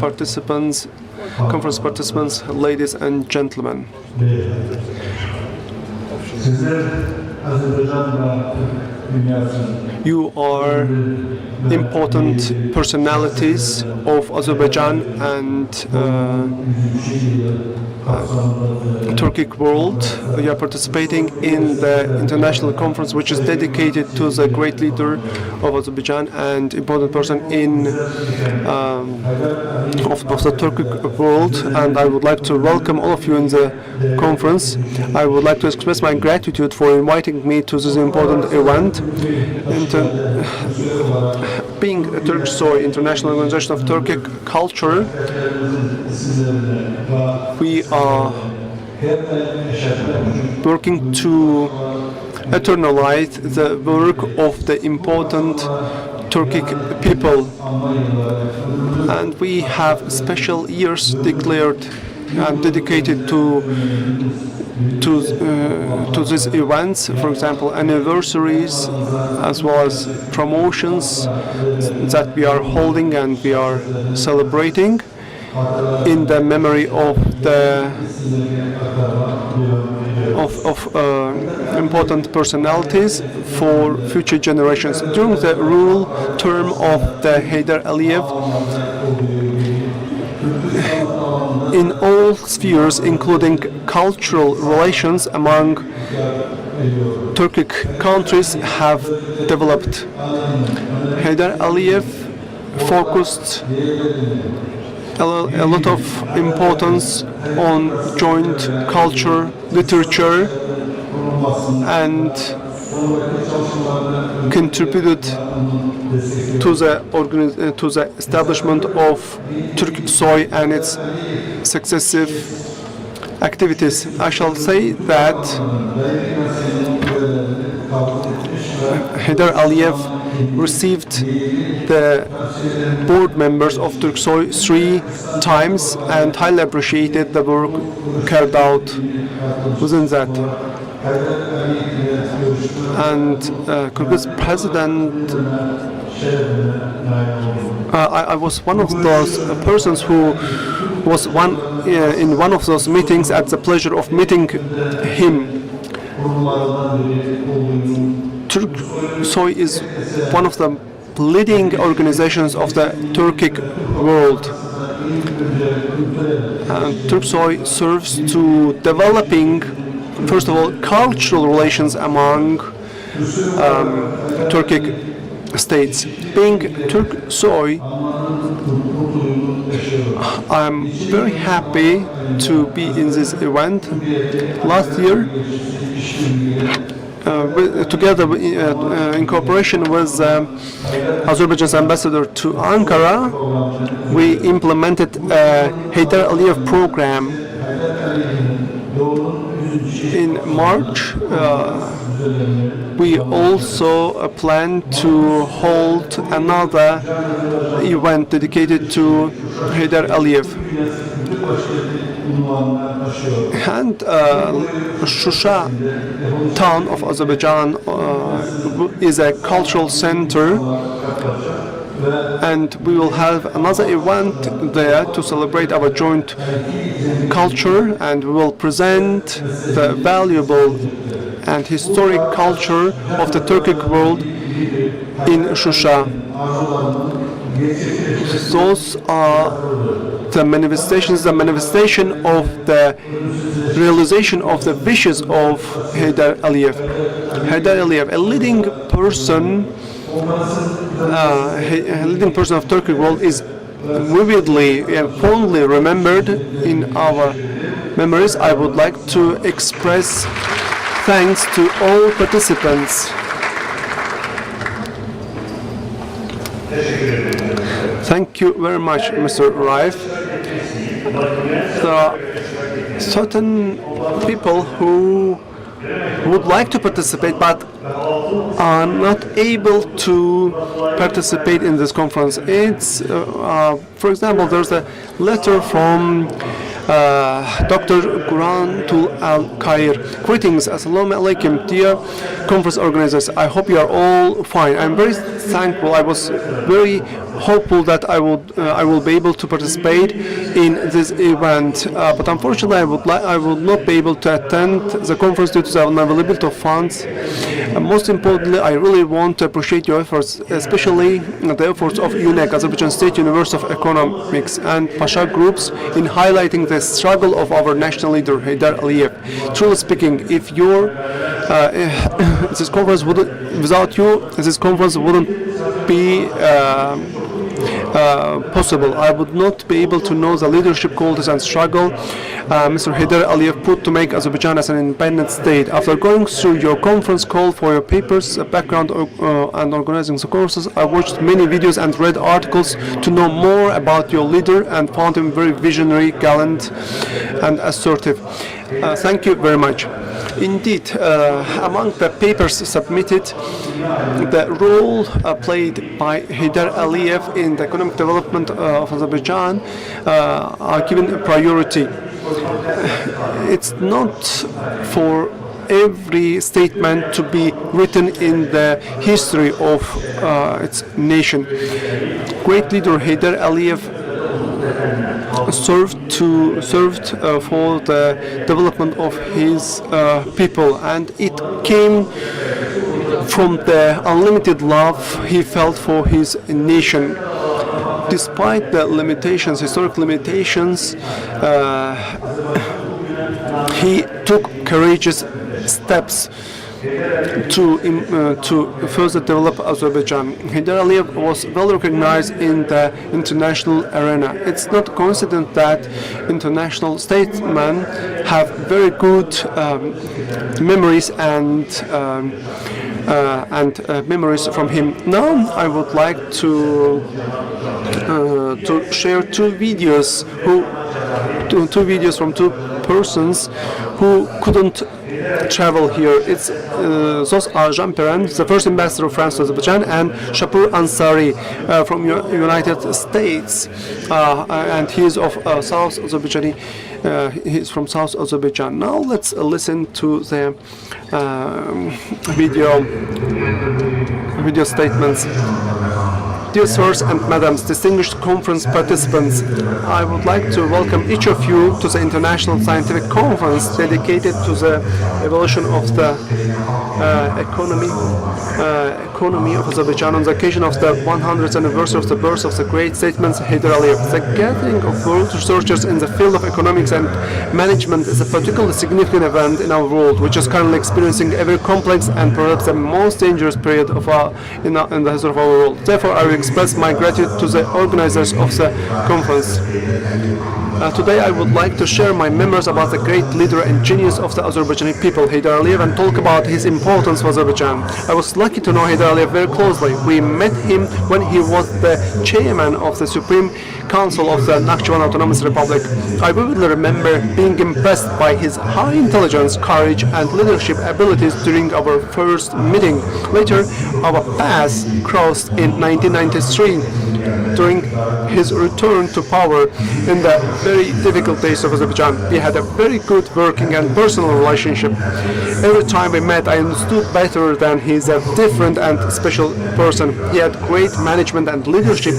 participants, conference participants, ladies and gentlemen. You are important personalities of Azerbaijan and Turkic world. You are participating in the international conference, which is dedicated to the great leader of Azerbaijan and important person in of the Turkic world. And I would like to welcome all of you in the conference. I would like to express my gratitude for inviting me to this important event. Being a Turkish Soy International Organization of Turkic Culture, we are working to eternalize the work of the important Turkic people, and we have special years declared and dedicated to these events, for example, anniversaries, as well as promotions that we are holding and we are celebrating in the memory of the important personalities for future generations. During the rule term of the Heydar Aliyev, in all spheres, including cultural relations among Turkic countries, have developed. Heydar Aliyev focused a lot of importance on joint culture, literature, and contributed to the establishment of Turksoy and its successive activities. I shall say that Heydar Aliyev received the board members of Turksoy 3 times and highly appreciated the work carried out within that. And Kyrgyz president, I was one of those persons who was in one of those meetings, at the pleasure of meeting him. Turksoy is one of the leading organizations of the Turkic world. Turksoy serves to developing, first of all, cultural relations among Turkic states. Being Turksoy, I'm very happy to be in this event. Last year, together in cooperation with Azerbaijan's ambassador to Ankara, we implemented a Heydar Aliyev program. In March, we also plan to hold another event dedicated to Heydar Aliyev. And Shusha town of Azerbaijan is a cultural center, and we will have another event there to celebrate our joint culture, and we will present the valuable and historic culture of the Turkic world in Shusha. Those are the manifestation of the realization of the wishes of Heydar Aliyev. Heydar Aliyev, a leading person of Turkic world, is vividly and fondly remembered in our memories. I would like to express thanks to all participants. Thank you very much, Mr. Raif. There are certain people who would like to participate but are not able to participate in this conference. It's, for example, there's a letter from Dr. Gurantul Al-Khair. Greetings, Assalamu alaikum, dear conference organizers. I hope you are all fine. I'm very thankful. I was very hopeful that I will be able to participate in this event, but unfortunately I will not be able to attend the conference due to the unavailability of funds. Most importantly, I really want to appreciate your efforts, especially the efforts of UNEC, Azerbaijan State University of Economics, and Pasha groups in highlighting the struggle of our national leader, Heydar Aliyev. Truly speaking, if this conference without you, this conference wouldn't be possible. I would not be able to know the leadership qualities and struggle Mr. Heydar Aliyev put to make Azerbaijan as an independent state. After going through your conference call for your papers, background and organizing the courses, I watched many videos and read articles to know more about your leader and found him very visionary, gallant and assertive. Thank you very much. Indeed, among the papers submitted, the role played by Heydar Aliyev in the economic development of Azerbaijan are given a priority. It's not for every statement to be written in the history of its nation. Great leader Heydar Aliyev served for the development of his people, and it came from the unlimited love he felt for his nation. Despite the limitations, historic limitations, he took courageous steps to further develop Azerbaijan. Heydar Aliyev was well recognized in the international arena. It's not coincident that international statesmen have very good memories and memories from him. Now I would like to share two videos from two persons who couldn't travel here. It's Zos Ajanperen, the first ambassador of France to Azerbaijan, and Shapur Ansari from United States, and he is of South Azerbaijani. He's from South Azerbaijan. Now let's listen to the video statements. Dear sirs and madams, distinguished conference participants, I would like to welcome each of you to the International Scientific Conference dedicated to the evolution of the economy of Azerbaijan on the occasion of the 100th anniversary of the birth of the great statesman Heydar Aliyev. The gathering of world researchers in the field of economics and management is a particularly significant event in our world, which is currently experiencing a very complex and perhaps the most dangerous period of in the history of our world. Therefore, I will express my gratitude to the organizers of the conference. Today I would like to share my memories about the great leader and genius of the Azerbaijani people, Heydar Aliyev, and talk about his importance for Azerbaijan. I was lucky to know Heydar Aliyev very closely. We met him when he was the chairman of the Supreme Council of the Nakhchivan Autonomous Republic. I vividly remember being impressed by his high intelligence, courage, and leadership abilities during our first meeting. Later, our paths crossed in 1993 during his return to power in the very difficult days of Azerbaijan. We had a very good working and personal relationship. Every time we met, I understood better that he is a different and special person. He had great management and leadership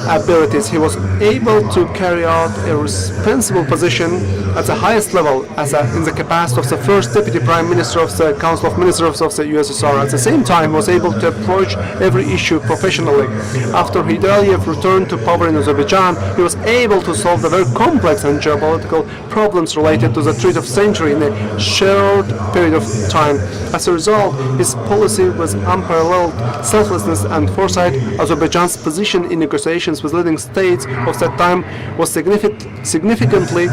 abilities. He was able to carry out a responsible position at the highest level in the capacity of the first Deputy Prime Minister of the Council of Ministers of the USSR. At the same time, he was able to approach every issue professionally. After Heydar Aliyev returned to power in Azerbaijan, he was able to solve the very complex and geopolitical problems related to the 20th century in a short period of time. As a result, his policy was unparalleled selflessness and foresight. Azerbaijan's position in negotiations with leading states of that time was significantly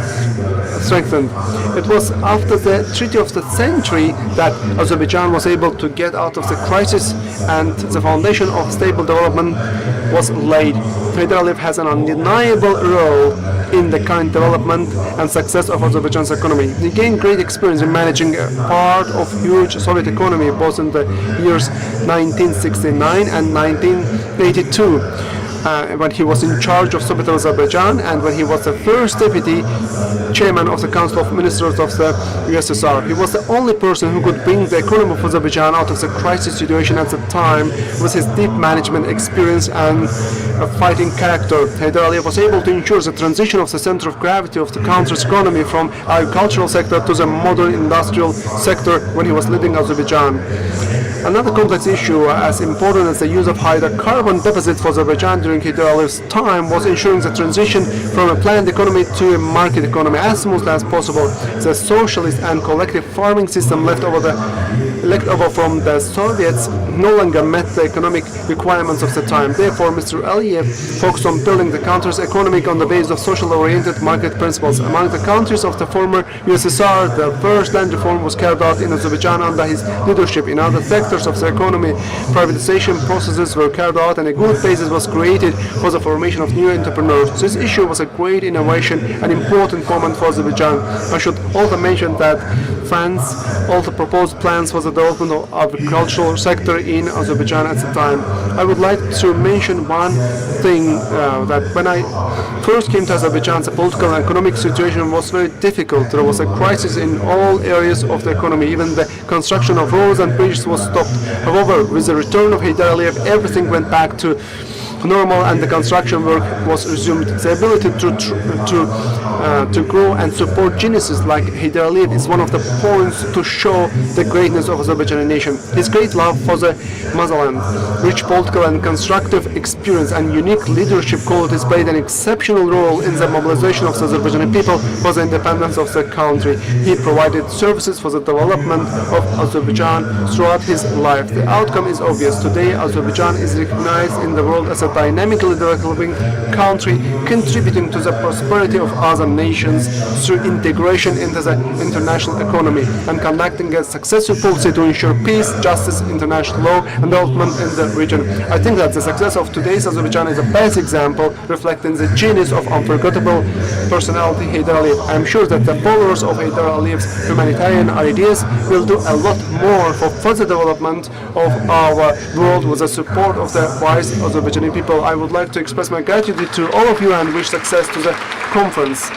strengthened. It was after the Treaty of the Century that Azerbaijan was able to get out of the crisis and the foundation of stable development was laid. Heydar Aliyev has an undeniable role in the current development and success of Azerbaijan's economy. He gained great experience in managing a part of huge Soviet economy both in the years 1969 and 1982. When he was in charge of Soviet Azerbaijan and when he was the first deputy chairman of the Council of Ministers of the USSR. He was the only person who could bring the economy of Azerbaijan out of the crisis situation at the time with his deep management experience and fighting character. Heydar Aliyev was able to ensure the transition of the center of gravity of the country's economy from agricultural sector to the modern industrial sector when he was leading Azerbaijan. Another complex issue as important as the use of hydrocarbon deposits for Azerbaijan during Heydar Aliyev's time was ensuring the transition from a planned economy to a market economy as smoothly as possible. The socialist and collective farming system left over from the Soviets no longer met the economic requirements of the time. Therefore, Mr. Aliyev focused on building the country's economy on the basis of socially-oriented market principles. Among the countries of the former USSR, the first land reform was carried out in Azerbaijan under his leadership. In other sectors of the economy, privatization processes were carried out and a good basis was created for the formation of new entrepreneurs. This issue was a great innovation and important moment for Azerbaijan. I should also mention that France also proposed plans for the development of agricultural sector in Azerbaijan at the time. I would like to mention one thing that when I first came to Azerbaijan, the political and economic situation was very difficult. There was a crisis in all areas of the economy. Even the construction of roads and bridges was stopped. However, with the return of Heydar Aliyev, everything went back to normal and the construction work was resumed. The ability to grow and support geniuses like Heydar Aliyev is one of the points to show the greatness of Azerbaijani nation. His great love for the motherland, rich political and constructive experience, and unique leadership qualities played an exceptional role in the mobilization of the Azerbaijani people for the independence of the country. He provided services for the development of Azerbaijan throughout his life. The outcome is obvious. Today, Azerbaijan is recognized in the world as a dynamically developing country, contributing to the prosperity of other nations through integration into the international economy and conducting a successful policy to ensure peace, justice, international law, and development in the region. I think that the success of today's Azerbaijan is a best example reflecting the genius of unforgettable personality Heydar Aliyev. I am sure that the followers of Heydar Aliyev's humanitarian ideas will do a lot more for further development of our world with the support of the wise Azerbaijani people. I would like to express my gratitude to all of you and wish success to the conference.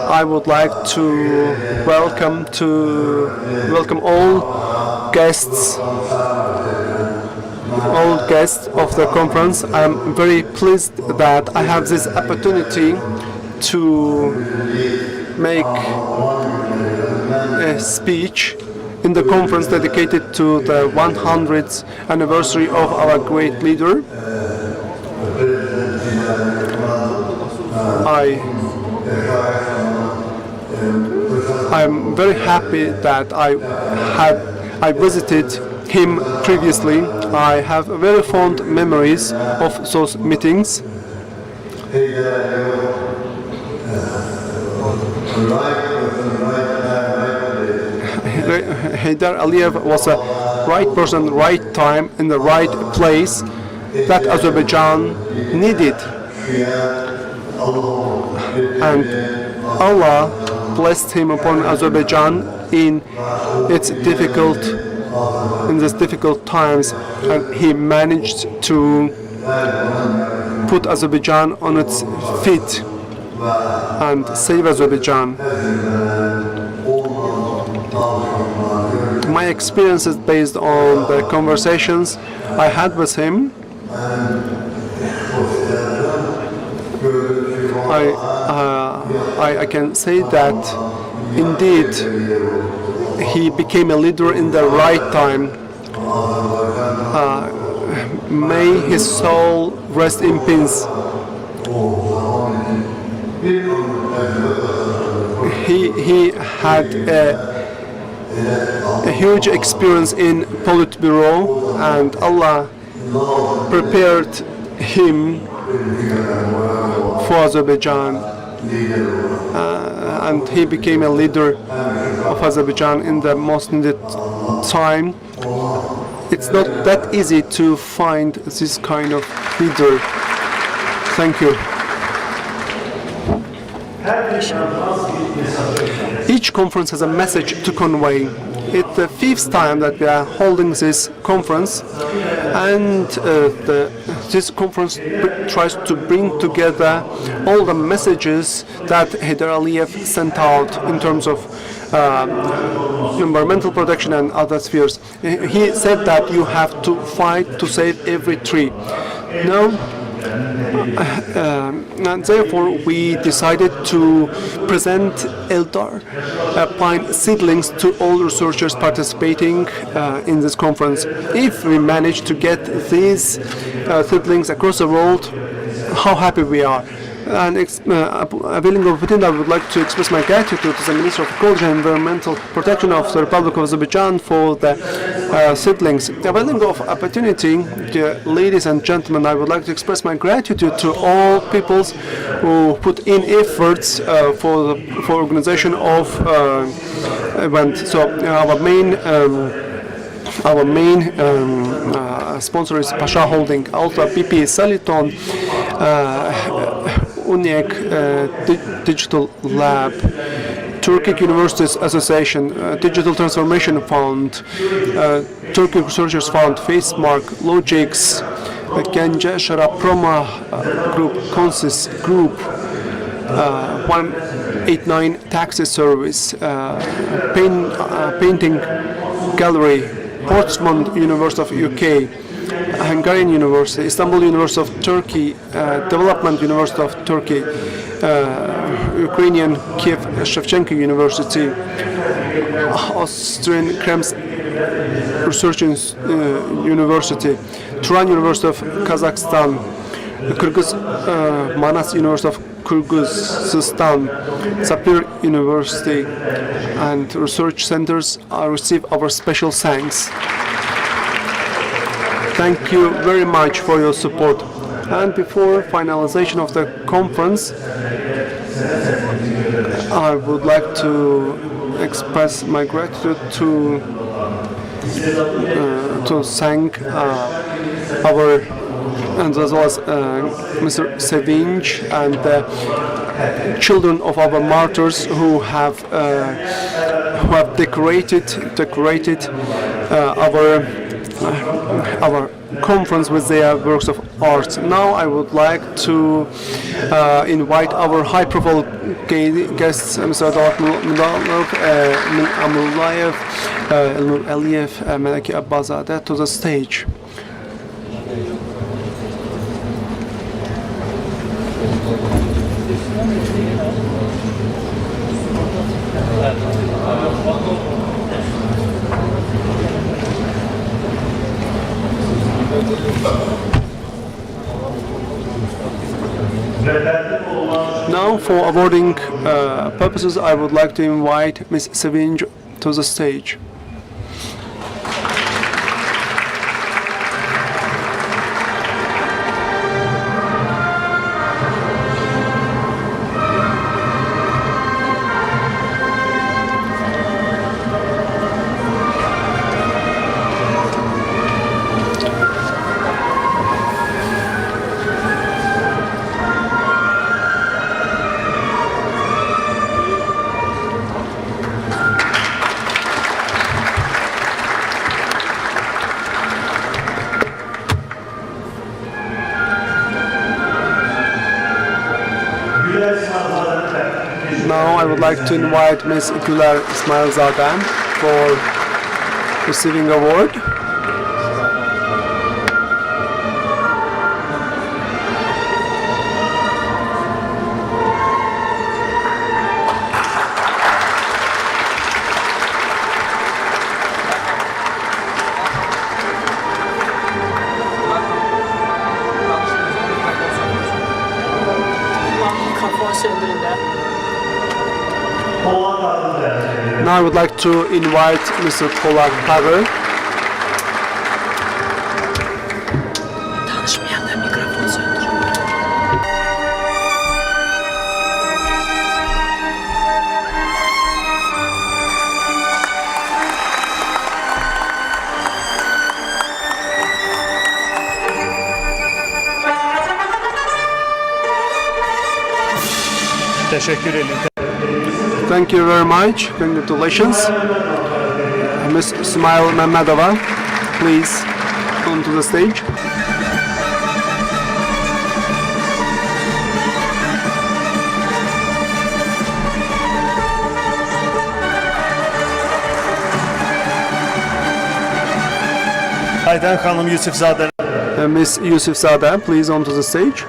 I would like to welcome all guests of the conference. I am very pleased that I have this opportunity to make a speech in the conference dedicated to the 100th anniversary of our great leader. I'm very happy that I visited him previously. I have very fond memories of those meetings. Heydar Aliyev was a right person, right time, in the right place that Azerbaijan needed. And Allah blessed him upon Azerbaijan in these difficult times, and he managed to put Azerbaijan on its feet and save Azerbaijan. My experiences based on the conversations I had with him, I can say that indeed he became a leader in the right time. May his soul rest in peace. He had a huge experience in Politburo, and Allah prepared him for Azerbaijan, and he became a leader of Azerbaijan in the most needed time. It's not that easy to find this kind of leader. Thank you. Each conference has a message to convey. It's the 5th time that we are holding this conference, and this conference tries to bring together all the messages that Heydar Aliyev sent out in terms of environmental protection and other spheres. He said that you have to fight to save every tree. Now, and therefore we decided to present Eldar pine seedlings to all researchers participating in this conference. If we manage to get these seedlings across the world, how happy we are. And availing of opportunity, I would like to express my gratitude to the Minister of Ecology and Environmental Protection of the Republic of Azerbaijan for the seedlings. Availing of opportunity, dear ladies and gentlemen, I would like to express my gratitude to all peoples who put in efforts for organization of event. So our main sponsor is Pasha Holding, Alta PP, Saliton, UNEC, Digital Lab, Turkic Universities Association, Digital Transformation Fund, Turkic Researchers Fund, Facemark, Logix, Gence Şarap Proma Group, Consis Group, 89 taxi service, painting gallery, Portsmouth University of UK, Hungarian University, Istanbul University of Turkey, Development University of Turkey, Ukrainian Kiev Shevchenko University, Austrian Krems Research University, Turan University of Kazakhstan, Kyrgyz Manas University of Kyrgyzstan, Sapir University, and research centers receive our special thanks. Thank you very much for your support. And before finalization of the conference, I would like to express my gratitude to thank our, and as well as Mr. Sevinç and the children of our martyrs who have decorated our conference with their works of art. Now I would like to invite our high-profile guests, Mr. Adalat Mulalov, Amrullayev, Elnur Aliyev, Meleki Abbazadeh, to the stage. Now, for awarding purposes, I would like to invite Ms. Sevinç to the stage. Now I would like to invite Ms. Güler İsmailzadeh for receiving award. Now I would like to invite Mr. Polat Pavel. Teşekkür ederim. Thank you very much. Congratulations. Ms. Smile Mehmedova, please come to the stage. Aydan Hanım Yusufzade. Ms. Yusufzade, please onto the stage.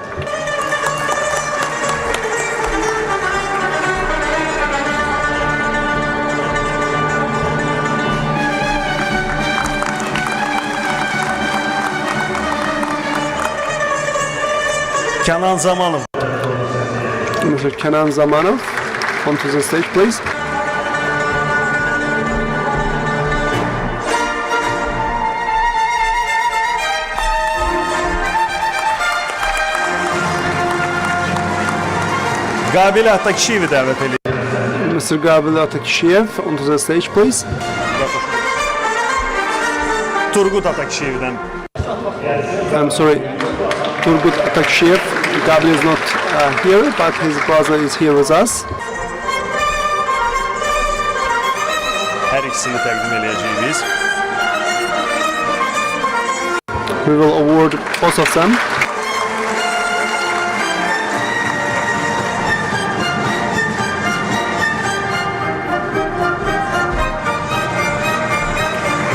Kenan Zamanov. Mr. Kenan Zamanov, onto the stage, please. Qabil Atakişiyevi dəvət edir. Mr. Qabil Atakişiyev, onto the stage, please. Turgut Atakişiyev'dən. I'm sorry, Turgut Atakişiyev. Qabil is not here, but his brother is here with us. Hər ikisini təqdim edəcəyik biz. We will award both of them.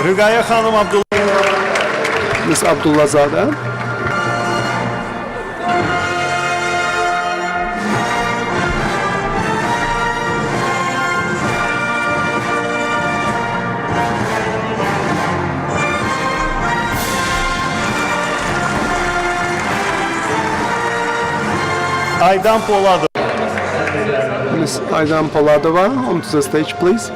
Rüqayyə xanım Abdullah. Ms. Abdullahzadeh. Aydan Poladov. Ms. Aydan Poladova, onto the stage, please.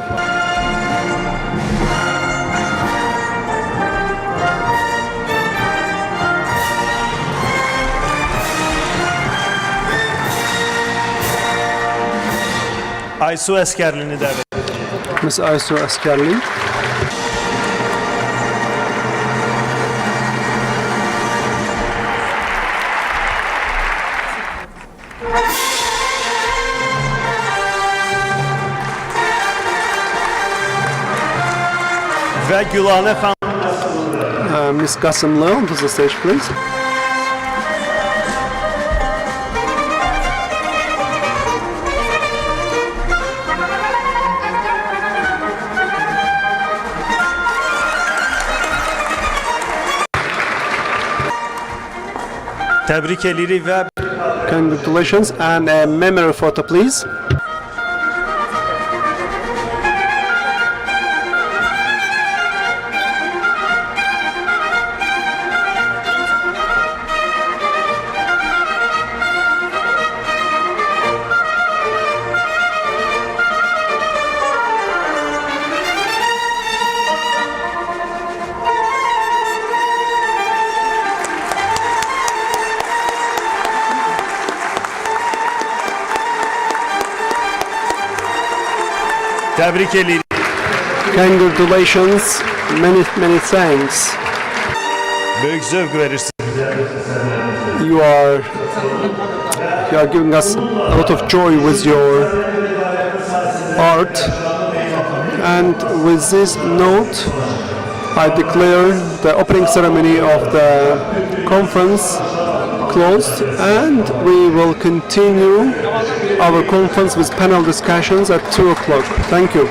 Aysu Əskərlini dəvət. Ms. Aysu Askerli. Və Gülanə xanım. Ms. Qasımlı, onto the stage, please. Təbrik edirik və Congratulations, and a memory photo, please. təbrik edirik. Congratulations, many thanks. Böyük zövq verirsiniz. You are giving us a lot of joy with your art, and with this note I declare the opening ceremony of the conference closed, and we will continue our conference with panel discussions at 2 o'clock. Thank you.